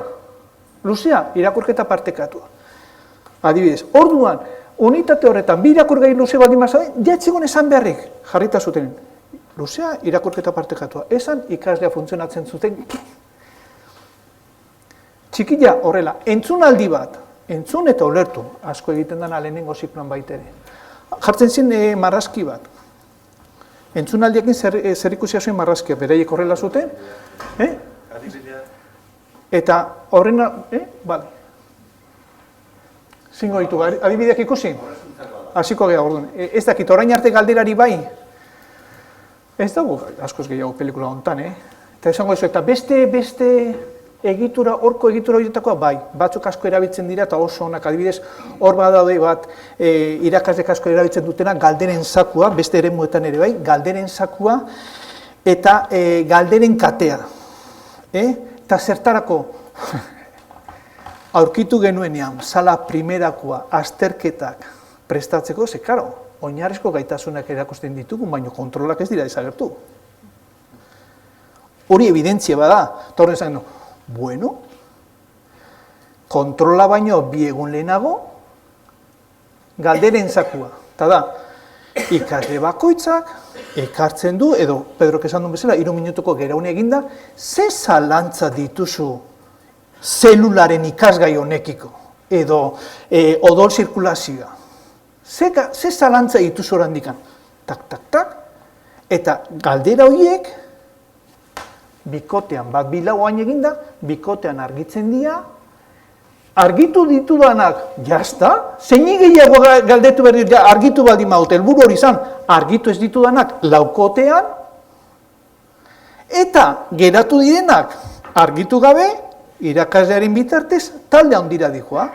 luzea, irakurketa partekatua. Adibidez, orduan, unitate horretan, 2 irakurgai luze baldin bazabe, jatzegon esan beharrik jarrita zuten. Luzea, irakurketa partekatua. Esan ikaslea funtzionatzen zuten. Txikila horrela, entzunaldi bat, entzun eta ulertu, asko egiten dena lehenengo zikloan baita ere. Jartzen zen marrazki bat. Entzunaldiekin zer ikusia zuen marrazkia, beraiek horrela zuten. Eta horrena, bale. Zingo ditu, adibideak ikusi? Hasiko gehiago, orduan. Ez dakit, orain arte galderari bai? Ez dago, askoz gehiago pelikula honetan, Eta esango ez, eta beste egitura, horko egitura horietakoa bai. Batzuk asko erabiltzen dira eta oso onak, adibidez, hor badaude bat, irakaslek asko erabiltzen dutena, galderen zakua, beste eremuetan ere bai, galderen zakua, eta galderen katea. Eta zertarako, aurkitu genuenean, sala primerakoa, azterketak prestatzeko, ze, karo, oinarrizko gaitasunak erakusten ditugu, baina kontrolak ez dira desagertu. Hori evidentzia bada, eta horren zaino, bueno, kontrola baino 2 egun lehenago, galderen zakua. Eta da, ikasle bakoitzak, ekartzen du, edo Pedrok esan duen bezala, 3 minutuko geraune eginda, ze zalantza dituzu zelularen ikasgai honekiko, edo odol zirkulazioa. Ze zalantza dituzu orandikan? Tak, tak, tak. Eta galdera horiek, bikotean, bat bilauan eginda, bikotean argitzen dira, argitu ditudanak, jazta, zeini gehiago galdetu behar dira, argitu baldin maute, helburu hori izan, argitu ez ditudanak laukotean, eta geratu direnak, argitu gabe, irakaslearen bitartez, talde handira dijoa.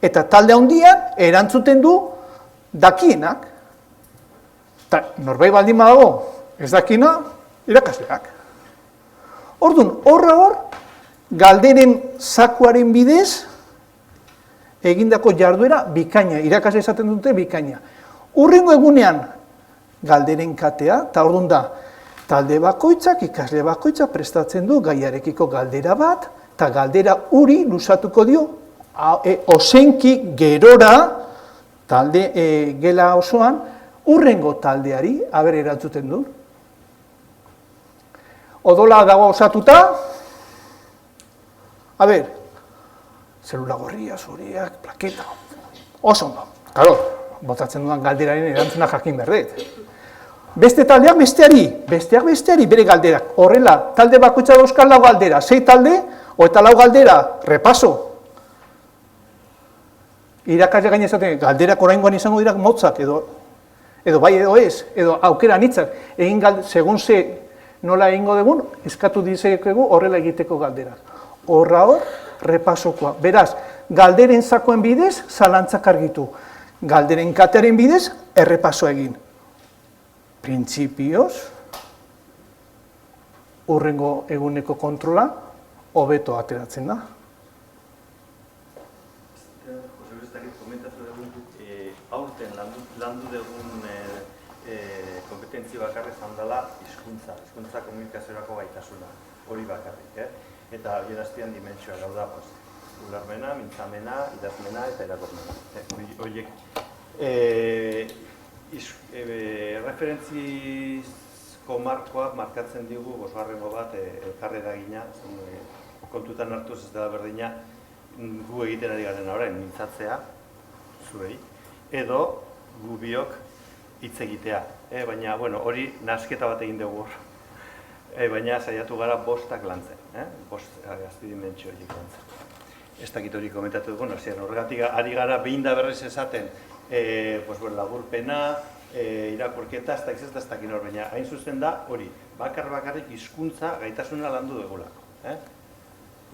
Eta talde handian, erantzuten du, dakienak. Eta norbait baldin badago, ez dakina, irakasleak. Orduan, hor, galderen zakuaren bidez, egindako jarduera bikaina, irakasle esaten dute bikaina. Hurrengo egunean, galderen katea, eta orduan da, talde bakoitzak, ikasle bakoitzak prestatzen du gaiarekiko galdera bat, eta galdera uri luzatuko dio, ozenki gerora, talde gela osoan, hurrengo taldeari, aber erantzuten du. Odola dago osatuta, zelula gorria, zuriak, plaketa, oso ondo. Karo, botatzen dudan galderaren erantzuna jakin berdet. Beste taldeak besteari bere galderak. Horrela, talde bakoitza dauzkan 4 galdera, 6 talde, eta 4 galdera, repaso. Irakasle gaine esaten, galderak oraingoan izango dira motzak, edo bai edo ez, edo aukera anitzak. Segun ze nola egingo dugun, eskatu dizekegu horrela egiteko galderak. Horra hor, repasokoa. Beraz, galderen zakoen bidez, zalantzak argitu. Galderen katearen bidez, errepasoa egin. Printzipioz, hurrengo eguneko kontrola, hobeto ateratzen da. Jose Bestakit, komentatu dugun, aurten landu dugun kompetentzi bakarrez handala hizkuntza komunikaziorako gaitasuna, hori bakarrik. Eta hieraztian dimentsioa gau da, ulermena, mintzamena, idazmena eta irakurmena. Horiek Referentzizko markoa markatzen digu bosgarrengo bat elkarrera gina, kontutan hartuz ez da berdina gu egiten ari garen orain, mintzatzea, zuei, edo gu biok hitz egitea. Baina, hori nasketa bat egin dugu hor. Baina saiatu gara bostak lantzen, bost azpidimentsio horiek lantzen. Ez dakit hori komentatu dugu, horregatik ari gara behin da berrez esaten laburpena, irakurketa, ez dakit hor, baina hain zuzen da hori, bakarrik hizkuntza gaitasuna landu dugulako.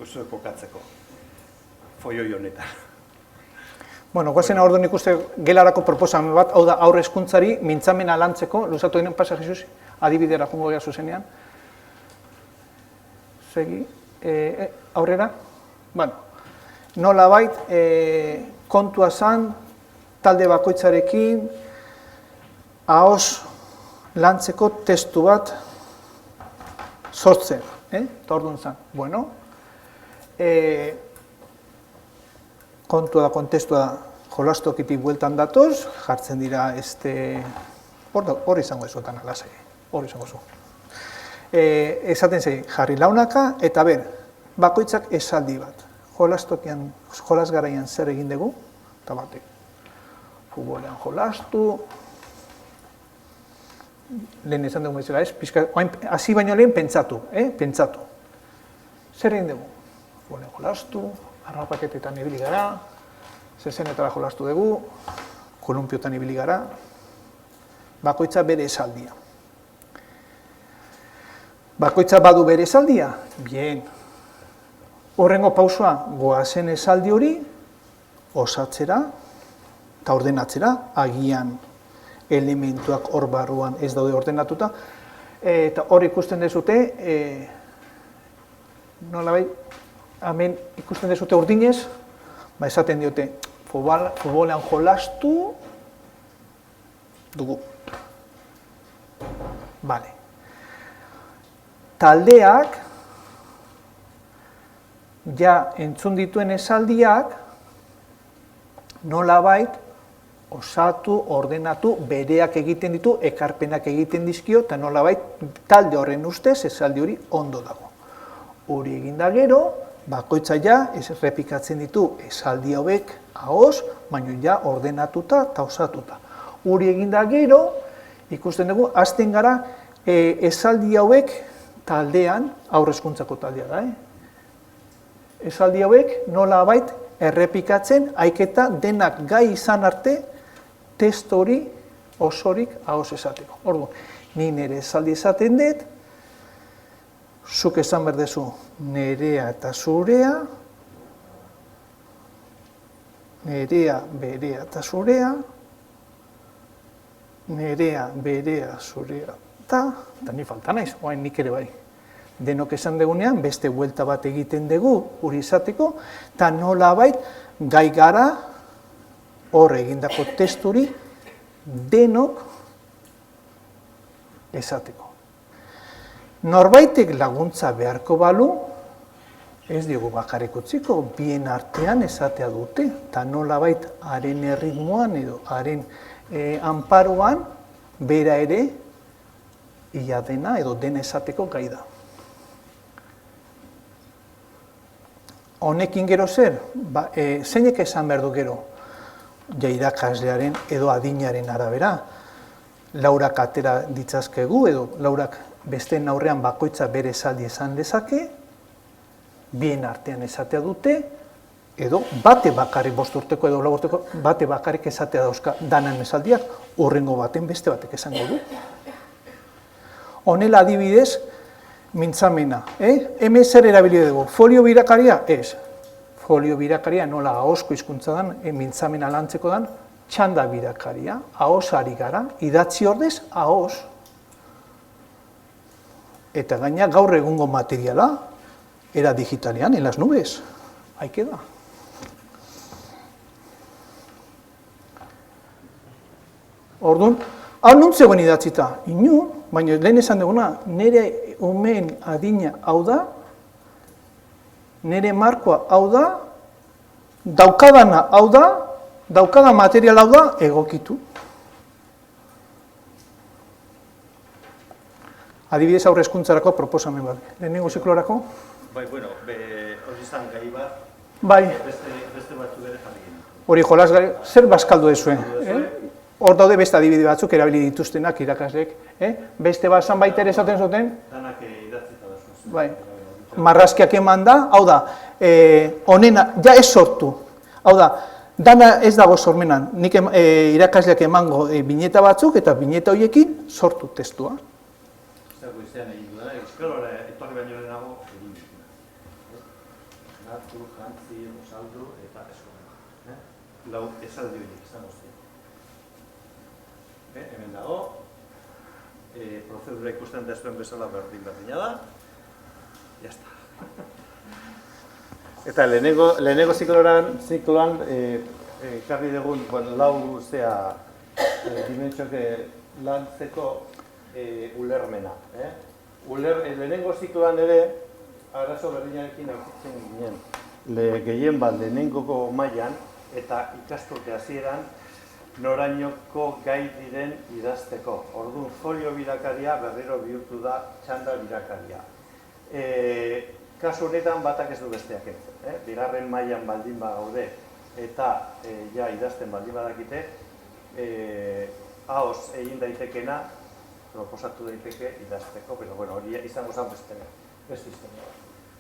Uste kokatzeko, foioi honetan. Guazen hor nik uste gelarako proposamen bat, hau da aurre hezkuntzari mintzamena lantzeko, luzatu denen pasa Jesus, adibidera jungo geha zuzenean. Segi, aurrera? Nolabait, kontua zan, talde bakoitzarekin, ahoz lantzeko testu bat sortzen, eta orduan zan. Kontua da, kontestua da, jolastokitik bueltan datoz, jartzen dira, hor izango ezotan alasai, hor izango zu. Esaten zei, jarri launaka, eta bakoitzak esaldi bat. Jolastokian, jolas garaian zer egin dugu, eta batek, futbolean jolastu, lehen esan dugu bezala ez, hasi baino lehen pentsatu, pentsatu. Zer egin dugu? Futbolean jolastu, arrapaketetan ibili gara, zezenetara jolastu dugu, kolumpiotan ibili gara, bakoitza bere esaldia. Bakoitza badu bere esaldia? Bien. Horrengo pausua, goazen esaldi hori, osatzera eta ordenatzera, agian elementuak hor barruan ez daude ordenatuta, eta hor ikusten dezute, nolabait, hemen ikusten dezute urdinez, esaten diote, futbolean jolastu dugu. Bale. Taldeak, ja entzun dituen esaldiak, nolabait, osatu, ordenatu, bereak egiten ditu, ekarpenak egiten dizkio, eta nolabait, talde horren ustez esaldi hori ondo dago. Hori eginda gero, bakoitza ja, errepikatzen ditu esaldi hauek ahoz, baina ja ordenatuta eta osatuta. Hori eginda gero, ikusten dugu, hasten gara esaldi hauek taldean, aurrezkuntzako taldea da, esaldi hauek nolabait errepikatzen, haiketa denak gai izan arte, testu hori osorik ahoz esateko. Orduan, ni nire esaldi esaten dut, zuk esan berdezu nerea eta zurea, nerea, berea eta zurea, nerea, berea, zurea, eta ni falta naiz, oain nik ere bai. Denok esan dugunean, beste buelta bat egiten dugu, hori izateko, eta nolabait gai gara hor egindako testuri denok esateko. Norbaitek laguntza beharko balu, ez diogu bakarrik utziko, bien artean esatea dute, eta nolabait haren erritmoan edo haren anparoan bera ere ia dena edo dena esateko gai da. Honekin gero zer, zeinek esan behar du gero, ja irakaslearen edo adinaren arabera, laurak atera ditzazkegu edo laurak besteen aurrean bakoitza bere esaldi esan dezake, bien artean esatea dute, edo bate bakarrik 5 urteko edo 4 urteko bate bakarrik esatea dauzka danan esaldiak, hurrengo baten beste batek esango du. Honela adibidez, mintzamena, hemen zer erabili dugu, folio birakaria? Ez. Folio birakaria nola ahozko hizkuntza dan, mintzamena lantzeko dan, txanda birakaria, ahoz ari gara, idatzi ordez, ahoz. Eta gaina gaur egungo materiala, era digitalean, en las nubes, haike da. Orduan, hau nuntzegoen idatzita, inun, baina lehen esan duguna, nire umeen adina hau da, nire markoa hau da, daukadana hau da, daukada material hau da egokitu. Adibidez aurre hezkuntzarako proposamen bat. Lehenengo ziklorako? Bai, bueno, hori izan gai bat, Bai, beste batzuk ere jarri genituen. hori jolasgai, zer bazkaldu ezuen? Hor daude beste adibide batzuk erabili dituztenak irakasleek. Beste bat zanbait ere esaten zuten, Danak idatzita da zuen. bai, marrazkiak eman da, hau da, honena, ja ez sortu. Hau da, dana ez dago sormenan, nik irakasleak emango bineta batzuk eta bineta horiekin sortu testua. Zergo izan egin dudana, eskalora etorri baino lehenago egin dutuna. Natu, jantzi, osaldu eta eskola. Lau esaldi horiek izango ziren. Hemen dago, prozedura ikusten dezuen bezala berdina da, jazta. Eta lehenengo zikloan karri dugun lau dimentsioak lantzeko ulermena. Lehenengo zikloan ere, arazo berdinarekin aurkitzen ginen. Gehien bat lehenengoko mailan eta ikasturte hasieran norainoko gai diren idazteko. Orduan, folio birakaria berriro bihurtu da txanda birakaria. Kasu honetan batak ez du besteak entzen. Bigarren mailan baldin bagaude eta ja idazten baldin badakite, ahoz egin daitekena proposatu daiteke idazteko, pero bueno, hori izango zen beste historia.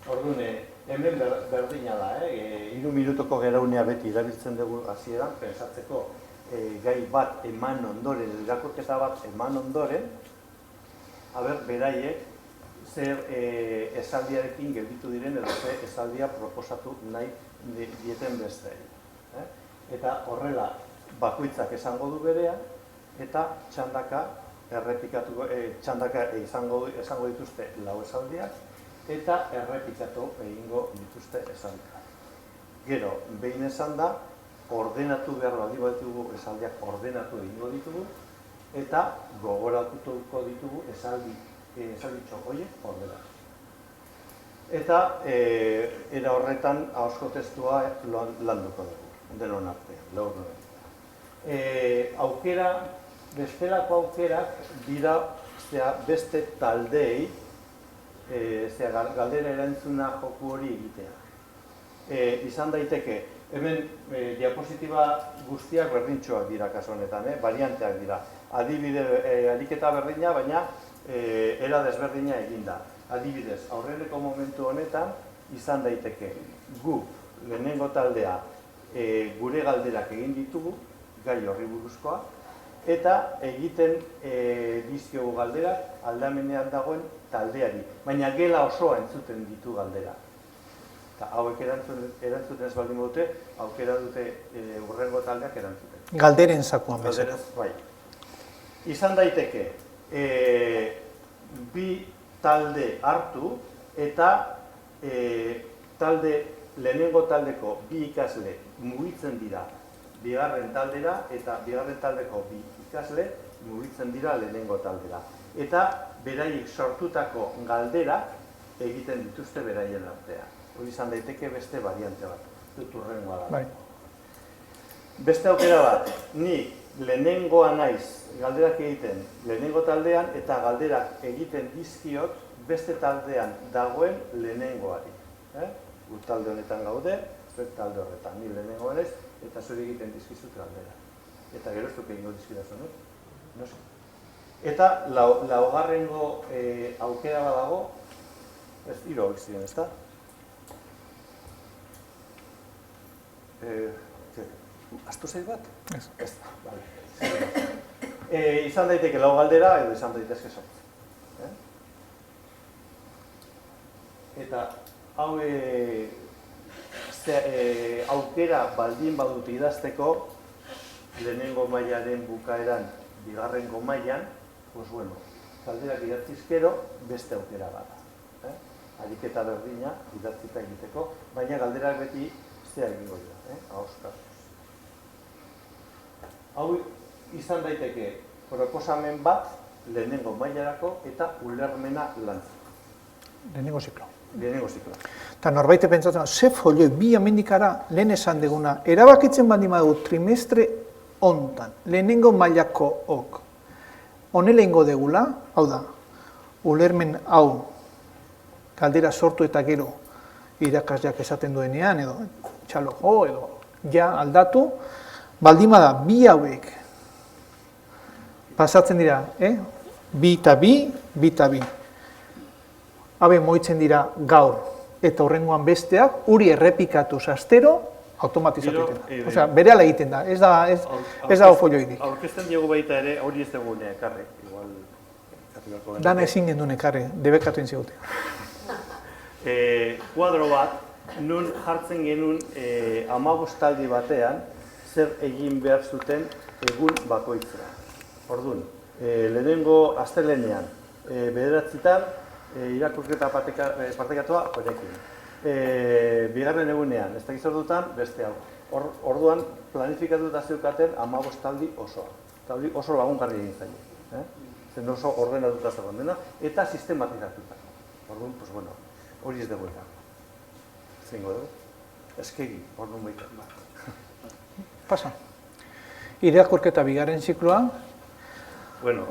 Orduan, hemen berdina da, 3 minutuko geraunea beti erabiltzen dugu hasieran, pensatzeko gai bat eman ondoren, irakurketa bat eman ondoren, beraiek zer esaldiarekin gelditu diren edo zer esaldia proposatu nahi dieten besteei. Eta horrela bakoitzak esango du berea eta txandaka izango dituzte lau esaldiak eta errepikatu egingo dituzte esaldiak. Gero, behin esan da, ordenatu behar baldin baditugu esaldiak ordenatu egingo ditugu eta gogoratuko ditugu esalditxo horiek ordenatu. Eta era horretan ahozko testua landuko dugu, denon artean, aukera, bestelako aukerak dira beste taldeei galdera erantzuna joku hori egitea. Izan daiteke, hemen diapositiba guztiak berdintxoak dira kasu honetan, varianteak dira. Adibide ariketa berdina, baina era desberdina eginda. Adibidez, aurreneko momentu honetan izan daiteke gu lehenengo taldea gure galderak egin ditugu, gai horri buruzkoa, eta egiten dizkiogu galderak aldamenean dagoen taldeari, baina gela osoa entzuten ditu galdera. Eta hauek erantzuten ez baldin dute, aukera dute hurrengo taldeak erantzuten. Galderen zakuan bezala. Bai. Izan daiteke, bi talde hartu eta lehenengo taldeko bi ikasle mugitzen dira bigarren taldera eta bigarren taldeko bi ikasle mugitzen dira lehenengo taldera. Eta beraiek sortutako galderak egiten dituzte beraien artean. Hori izan daiteke beste variante bat, dut hurrengoa da. Beste aukera bat, ni lehenengoa naiz galderak egiten lehenengo taldean eta galderak egiten dizkiot beste taldean dagoen lehenengoari. Gu talde honetan gaude, zuek talde horretan, ni lehenengoa naiz eta zuri egiten dizkizut galdera. Eta gero zuk egingo dizkidazu, no? Eta laugarrengo aukera badago, ez hiru hauek ziren, ezta? Astu zait bat? Ez. Izan daiteke lau galdera edo izan daitezke sortze. Eta hau aukera baldin badut idazteko lehenengo mailaren bukaeran bigarrengo mailan, pues bueno, galderak idatzizkero beste aukera bada. Ariketa berdina idatzita egiteko, baina galderak beti zea egingo dira, ahoskazuz. Hau izan daiteke proposamen bat lehenengo mailarako eta ulermena lantzeko. Lehenengo ziklo. lehenengo zikloa. Eta norbaite pentsatzen, ze folioi, bi amendikara lehen esan deguna, erabakitzen bandi madugu trimestre hontan, lehenengo mailako ok. Honela ingo degula, hau da, ulermen hau, galdera sortu eta gero irakasleak esaten duenean, edo txalo jo, edo ja aldatu, baldima da, bi hauek pasatzen dira, bi eta bi, bi eta bi. Habe moitzen dira gaur, eta horrengoan besteak, uri errepikatuz astero, automatizatu egiten da. Osea, berehala egiten da, ez dago folioidik. Aurkezten diegu baita ere, hori ez dugu ekarri, igual... Dana ezin gendun ekarri, debekatu intzigute. Kuadro bat, nun jartzen genuen 15 taldi batean, zer egin behar zuten egun bakoitzera. Orduan, lehenengo astelehenean, bederatzitan, irakurketa partekatua honekin. Bigarren egunean, ez dakiz ordutan, beste hau. Orduan, planifikatuta zeukaten 15 taldi osoa. Taldi oso lagungarri egin zaio. Zen oso ordenatuta zegoen dena, eta sistematizatuta. Orduan, pues bueno, hori ez dugu eta. Zengo dugu? Eskegi, orduan baita. Pasa. Irakurketa bigarren zikloa. Bueno,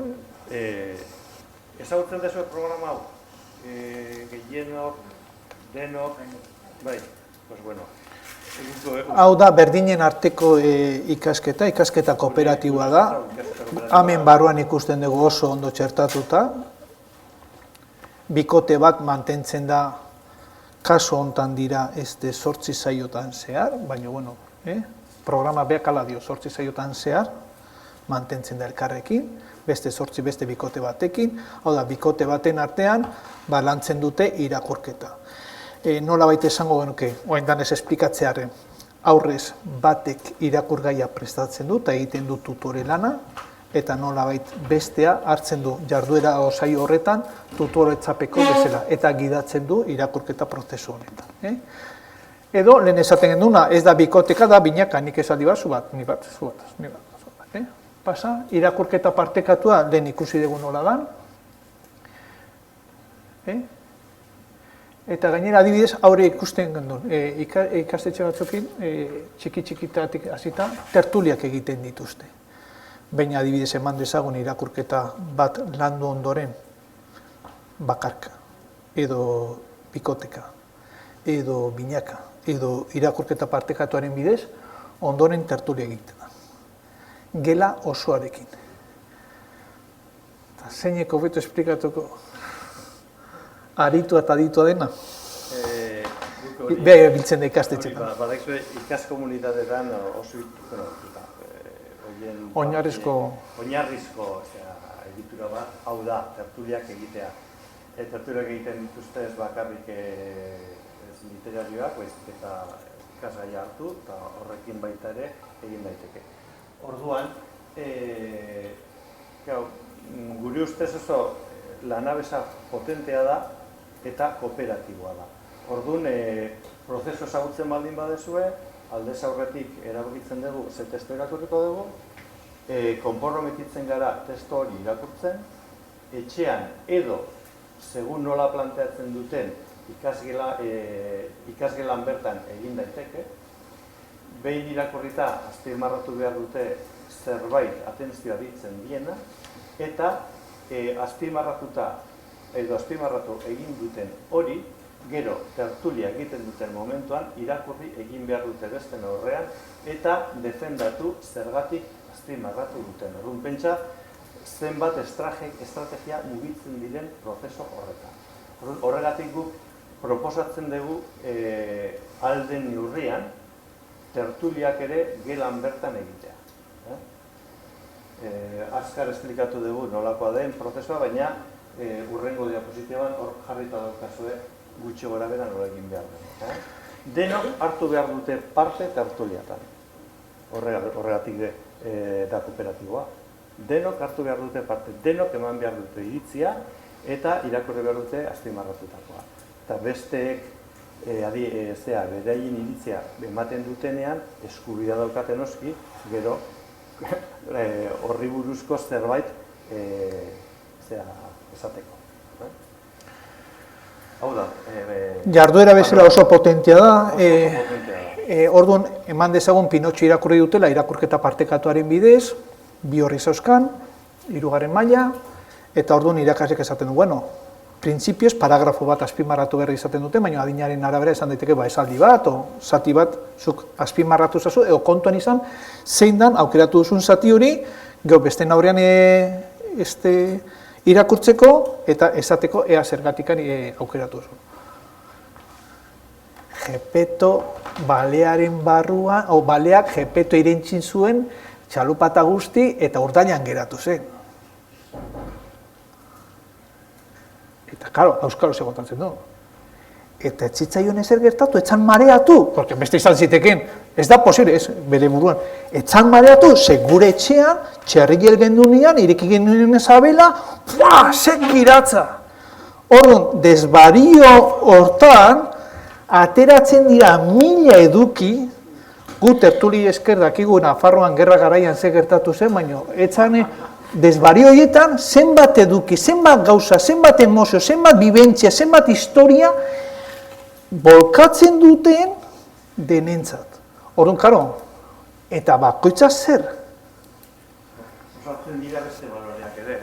ezagutzen dezu programa hau? Gehienok, denok, bai, pues bueno. Hau da, berdinen arteko ikasketa kooperatiboa da. Hemen barruan ikusten dugu oso ondo txertatuta. Bikote bat mantentzen da, kaso hontan dira 8 saiotan zehar, baina, bueno, programa beak ala dio 8 saiotan zehar, mantentzen da elkarrekin, beste 8 beste bikote batekin, hau da, bikote baten artean, lantzen dute irakurketa. Nola baita esango genuke, oain danez esplikatzearen, aurrez batek irakurgaia prestatzen du, eta egiten du tutore lana, eta nola baita bestea hartzen du jarduera osai horretan tutoretzapeko bezala, eta gidatzen du irakurketa prozesu honetan. Edo, lehen esaten genduna, ez da bikoteka, da binaka, nik esaldi bat, zu bat, ni bat, zu bat. Pasa, irakurketa partekatua, lehen ikusi dugu nola dan. Eta gainera adibidez, aurre ikusten gendun, ikastetxe batzukin, txiki-txikitatik hasita tertuliak egiten dituzte. Baina adibidez eman dezagun irakurketa bat landu ondoren, bakarka, edo bikoteka, edo binaka, edo irakurketa partekatuaren bidez, ondoren tertulia egiten da. Gela osoarekin. Zeineko beto esplikatuko aritua eta aditua dena? Beha biltzen da ikastetxetan. Badakizue ikaskomunitatetan oso oinarrizko egitura bat, hau da, tertuliak egitea. Tertuliak egiten dituzte ez bakarrik ez literarioak, baizik eta ikasgaia hartu, eta horrekin baita ere egin daiteke. Orduan, gure ustez oso lanabesa potentea da eta kooperatiboa da. Orduan, prozesu ezagutzen baldin badezue, aldez aurretik erabakitzen dugu, ze testu irakurriko dugu, konprometitzen gara testu hori irakurtzen, etxean edo, segun nola planteatzen duten, ikasgelan bertan egin daiteke, behin irakurrita azpimarratu behar dute zerbait atentzioa ditzen diena, eta azpimarratu egin duten hori, gero tertulia egiten duten momentuan, irakurri egin behar dute besten aurrean, eta defendatu zergatik azpimarratu duten. Orduan pentsa, zenbat estrategia mugitzen diren prozeso horretan. Horregatik guk proposatzen dugu alden neurrian, tertuliak ere gelan bertan egitea. Azkar esplikatu dugu nolakoa den prozesua, baina urrengo diapositiban hor jarrita daukazue gutxi gora bera nola egin behar den. Denok hartu behar dute parte tertuliatan. Horregatik da kooperatiboa. Denok hartu behar dute parte, denok eman behar dute iritzia eta irakurri behar dute azpimarratutakoa. Eta besteek beraien iritzia ematen dutenean, eskubidea daukaten oski, gero horri buruzko zerbait esateko. Hau da, Jarduera bezala oso potentea da. potentea da. Orduan, eman dezagun Pinotxo irakurri dutela, irakurketa partekatuaren bidez, 2 horri zauzkan, 3. maila, eta orduan irakaslek esaten du, bueno, printzipioz paragrafo bat azpimarratu berri izaten dute, baina adinaren arabera esan daiteke esaldi bat, o zati bat zuk azpimarratu zazu, edo kontuan izan, zein dan aukeratu duzun zati hori, gero beste aurrean irakurtzeko, eta esateko ea zergatikan aukeratu duzu. Gepeto balearen barruan, o baleak Gepeto irentzin zuen, txalupata guzti, eta urdainan geratu zen. Eta, karo, euskalo segotatzen du. Eta etzitzaion ezer gertatu, etzan mareatu, porque beste izan ziteken, ez da posible, ez, bere buruan, etzan mareatu, ze gure etxean, txerriel gendunean, ireki gendunean ezabela, sekiratza. Orduan, desbario hortan, ateratzen dira 1000 eduki, gu tertuli esker dakigu Nafarroan gerra garaian ze gertatu zen, baina etzan desbario horietan zenbat eduki, zenbat gauza, zenbat emozio, zenbat bibentzia, zenbat historia bolkatzen duten denentzat. Orduan, karo, eta bakoitza zer? Osatzen dira beste baloreak ere,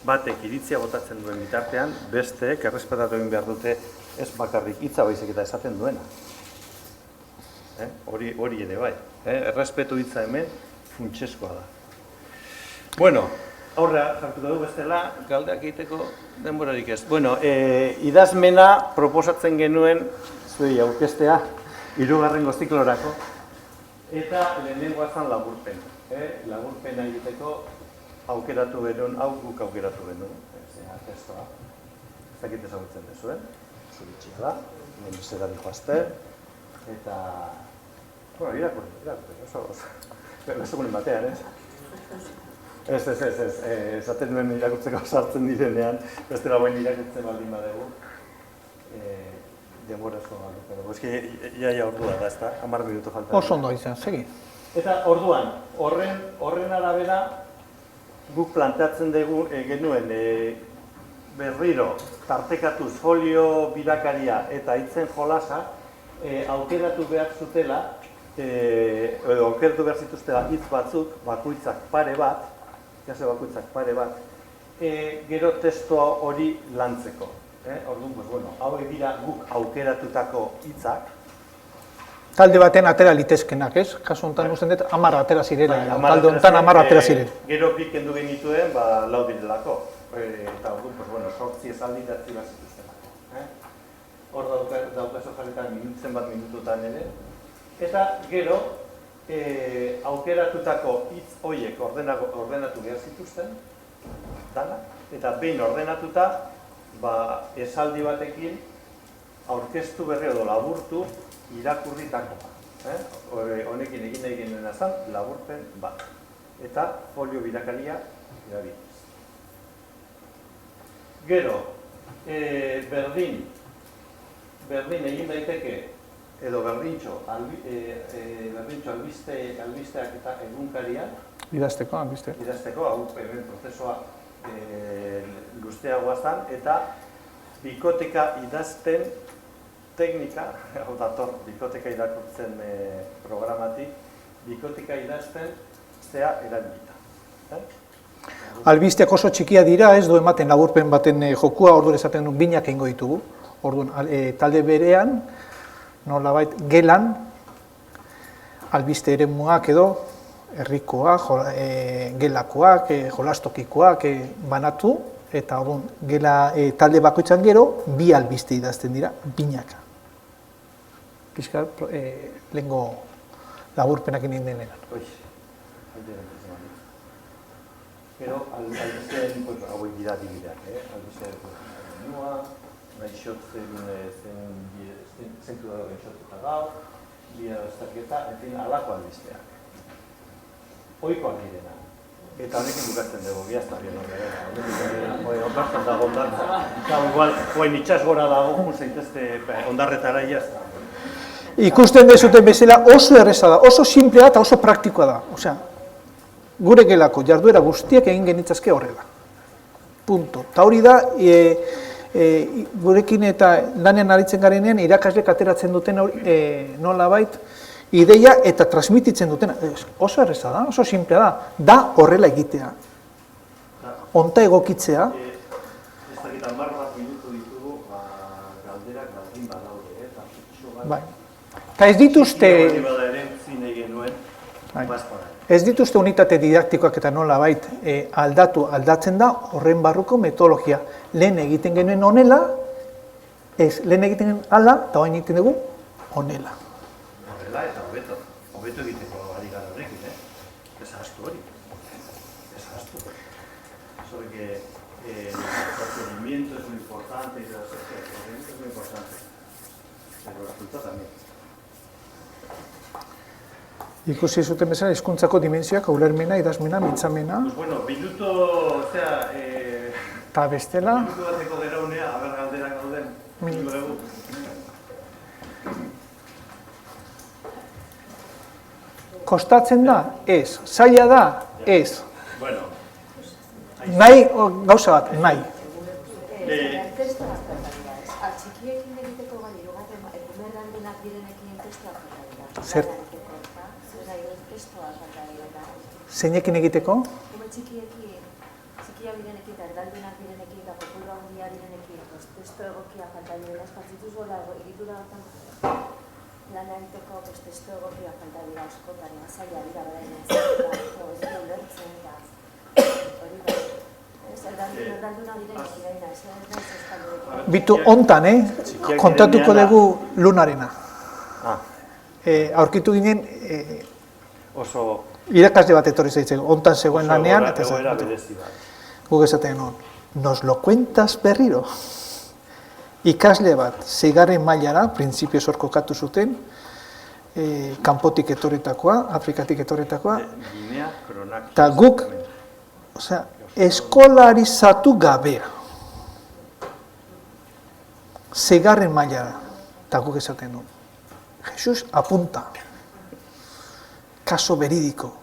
batek iritzia botatzen duen bitartean, besteek errespetatu egin behar dute ez bakarrik hitza baizik eta esaten duena. Hori ere bai, errespetu hitza hemen funtsezkoa da. Bueno, aurra jartuko dugu bestela, galdeak egiteko denborarik ez. Bueno, idazmena proposatzen genuen zuei aurkeztea 3. ziklorako, eta lehenengoa zen laburpen. Laburpena egiteko aukeratu genuen, hau guk aukeratu genuen, testoa. Ez dakit ezagutzen duzuen, zuritxia da, zera dihoazte, eta... Bueno, irakurri, oso gulen batean, ez? Ez, esaten nuen irakurtzeko sartzen direnean, bestela bain irakurtzen baldin badegu, denborazko galduko. Ez que iaia ordua da, ez da, 10 minuto falta. Oso ondo izan, segi. Eta orduan, horren arabera, guk planteatzen dugu genuen berriro tartekatuz folio birakaria eta hitzen jolasa aukeratu behar zutela, edo aukeratu behar zituztela hitz batzuk, bakoitzak pare bat, gero testoa hori lantzeko. Orduan, hauek dira guk aukeratutako hitzak. Talde baten atera litezkenak, ez? Kasu honetan usten dut, 10 atera zirela, talde honetan 10 atera ziren. Gero bi kendu genituen, 4 direlako. Eta orduan, 8 esaldi datzi bat zituztenako. Hor daukazo jarretan minututan ere. Eta gero, aukeratutako hitz horiek ordenatu behar zituzten, eta behin ordenatuta, esaldi batekin aurkeztu berri edo laburtu irakurritakoa. Honekin egin nahi genuena zen, laburpen bat. Eta folio birakaria erabiliz. Gero, berdin egin daiteke, edo berdintxo albisteak eta egunkariak. Idazteko, albiste. Idazteko, hau hemen prozesua guztiagoa zen, eta bikoteka idazten teknika, hau dator, bikoteka irakurtzen programatik, bikoteka idazten zea erabilita. Albisteak oso txikia dira, ez du ematen laburpen baten jokua, orduan esaten duen binak egingo ditugu. Orduan, talde berean, nolabait gelan, albiste eremuak edo, herrikoak, gelakoak, jolastokikoak banatu, eta orduan, talde bakoitzan gero, 2 albiste idazten dira, binaka. Pixka, lehengo laburpenak egin denean. Gero, albisteen, hauek dira dibideak, albisteen nua, gaixotzen zentu dago gaixotuta gau, bia azterketa, alako albisteak. Oikoak direna. Eta honekin bukatzen dugu, biazta bien horrela. Ondartzen dago ondartza. Eta igual, hoen itxas gora dago, zaitezte ondarretara iazta. Ikusten dezuten bezala oso erreza da, oso simplea eta oso praktikoa da. Osea, gure gelako jarduera guztiak egin genitzazke horrela. Punto. Ta hori da, gurekin eta lanean aritzen garenean irakasleek ateratzen duten nolabait ideia eta transmititzen dutena. Oso erreza da, oso simplea da horrela egitea. Onta egokitzea. Ez dakit 10 bat minutu ditugu, galderak baldin badaude, eta Bai. Eta ez dituzte... Ez dituzte unitate didaktikoak eta nolabait aldatzen da horren barruko metodologia. Lehen egiten genuen honela, lehen egiten genuen hala, eta orain egiten dugu honela. Horrela eta hobeto egiteko ari gara horrekin, ez ahaztu hori. Ez ahaztu. Sobre que el procedimiento es muy importante, el procedimiento es muy importante, pero el resultado también. Ikusi zuten bezala, hizkuntzako dimentsioak, ulermena, idazmena, mintzamena. Pues bueno, minuto, Eta bestela... Minutu bateko geraunea, aber galderak gauden, minutu dugu. Kostatzen da? Ez. Zaila da? Ez. Bueno. Nahi, gauza bat, nahi. Txikiekin egiteko gai, egunerrandenak direnekin testuak dira. Zer? Zeinekin egiteko? Txikia direnekin eta erdaldunak direnekin eta kopuru handia direnekin testu egokia falta dira. Espatzituz gola egitura lana egiteko testu egokia falta dira askotan, zaila dira beraien ez dira ulertzen eta hori da. Erdalduna direnekin daina, Bitu hontan, kontatuko dugu lunarena. Aurkitu ginen... Oso... Irakasle bat etorri zaitzeko, hontan zegoen lanean, eta guk esaten nuen, nos lo cuentas berriro. Ikasle bat, 6. mailara, printzipioz hor kokatu zuten, kanpotik etorritakoa, Afrikatik etorritakoa, eta guk, eskolarizatu gabea. 6. mailara, eta guk esaten nuen, Jesus apunta. Caso verídico.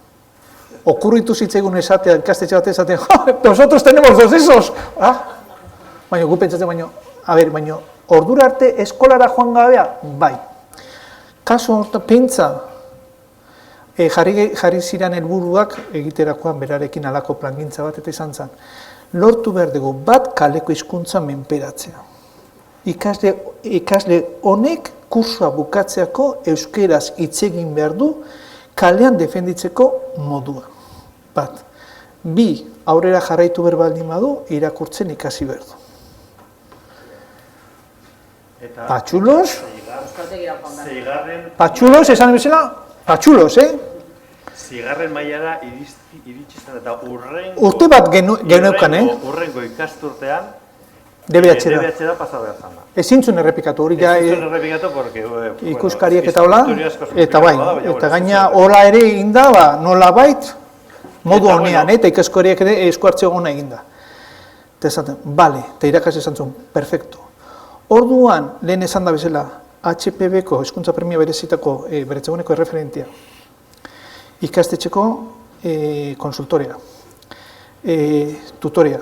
Okurritu zitzaigun esatea, ikastetxe bat esatea, nosotros tenemos 2 esos! Baina, gu pentsatzen, baina, ordura arte eskolara joan gabea? Bai. Kaso horta, pentsa, jarri ziren helburuak egiterakoan berarekin alako plangintza bat eta izan zen. Lortu behar dugu bat kaleko hizkuntza menperatzea. Ikasle honek kursua bukatzeako euskeraz hitz egin behar du kalean defenditzeko modua. Bat. 2, aurrera jarraitu behar baldin badu, irakurtzen ikasi behar du. Patxulos? Patxulos, esan bezala? Patxulos, 6. mailara iritsi zen eta urte bat geneukan, urrengo ikasturtean DBH-da pasa behar zana. Ezin zuen errepikatu, hori ja ikuskariak eta hola, eta bai, eta gaina hola ere eginda, nolabait, modu honean, eta ikaskariak ere eskuartze gona eginda. Eta esaten, bale, eta irakasle esan zuen, perfecto. Orduan, lehen esan da bezala, HPB-ko, hezkuntza premia berezitako beretzeguneko erreferentia, ikastetxeko konsultorea, tutorea,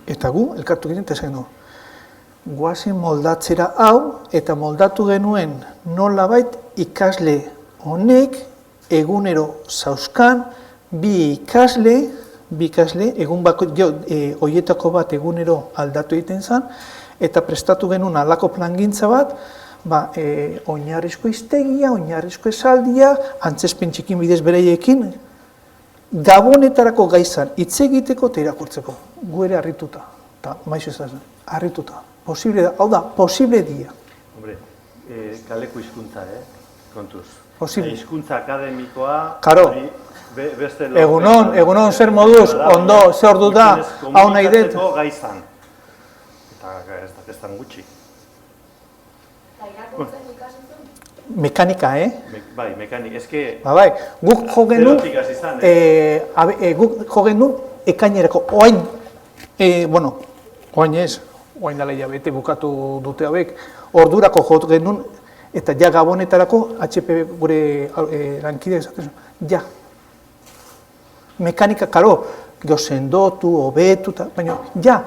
eta gu, elkartu ginen, eta esan du, guazen moldatzera hau, eta moldatu genuen nolabait ikasle honek egunero zauzkan, bi ikasle, egun bako, hoietako bat egunero aldatu egiten zen, eta prestatu genuen alako plangintza bat, oinarrizko hiztegia, oinarrizko esaldia, antzespen txikin bidez bereiekin, gabonetarako gaizan hitz egiteko eta irakurtzeko. Gu ere harrituta, eta maizu ezazen, harrituta. Posible da, hau da, posible dia. Hombre, kaleko hizkuntza, kontuz. Posible. Hizkuntza akademikoa... Karo, egunon, zer moduz, ondo, zer ordu da, hau nahi dut. Komunikatzeko gaizan. Eta ez da gutxi. Mekanika, Bai, mekanika, eske... Bai, guk jo genuen ekainerako, oain, oain ez, oain dala hilabete bukatu dute hauek, ordurako jo genuen, eta ja gabonetarako, HP gure lankideak esaten zuen, ja. Mekanika, karo, gero sendotu, hobetu, baina ja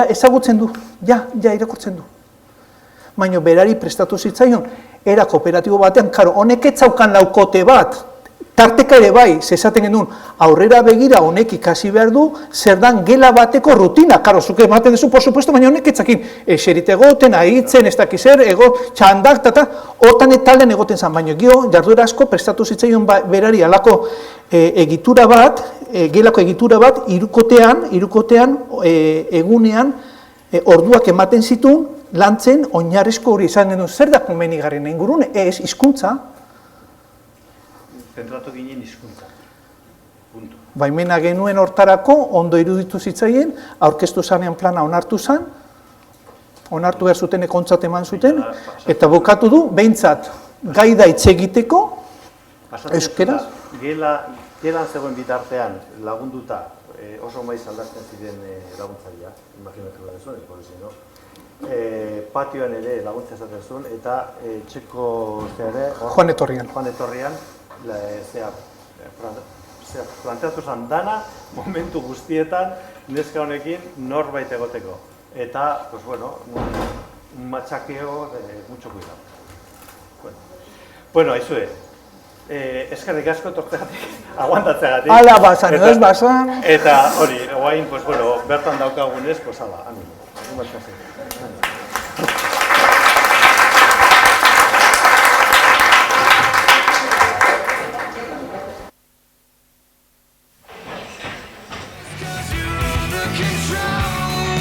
ezagutzen du, ja irakurtzen du. Baina berari prestatu zitzaion, era kooperatibo batean, karo, honek etzaukan laukote bat, tarteka ere bai, zezaten genuen, aurrera begira honek ikasi behar du, zer dan gela bateko rutina, karo, zuke ematen duzu, por supuesto, baina honek etzakin, eserit egoten, ahitzen, ez dakiz zer, txandak, hortan etalen egoten zan, baina gio, jarduera asko, prestatu zitzaion berari alako egitura bat, gelako egitura bat, irukotean, egunean, orduak ematen zituen, lantzen, oinarrizko hori izan genuen, zer da komenigarren ingurun, ez, hizkuntza. Zentratu ginen hizkuntza. Punto. Baimena genuen hortarako, ondo iruditu zitzaien, aurkeztu zanean plana onartu zan, onartu behar zuten ekontzat eman zuten, eta bukatu du, behintzat, gai da hitz egiteko, euskeraz. Gelan zegoen bitartean lagunduta, oso maiz aldazten ziren laguntzailea, imaginatu da zuen, no? Patioan ere laguntza esaten zuen, eta txeko Joan Etorrian, planteatu zen dana, momentu guztietan, neska honekin norbait egoteko. Eta, pues bueno, un machakeo de mucho cuidado. Bueno, aizue, eskerrik asko tortegatik, aguantatzeagatik. Ala basan, ez basan. Eta hori, guain, pues bueno, bertan daukagunez, pues ala, animo. Control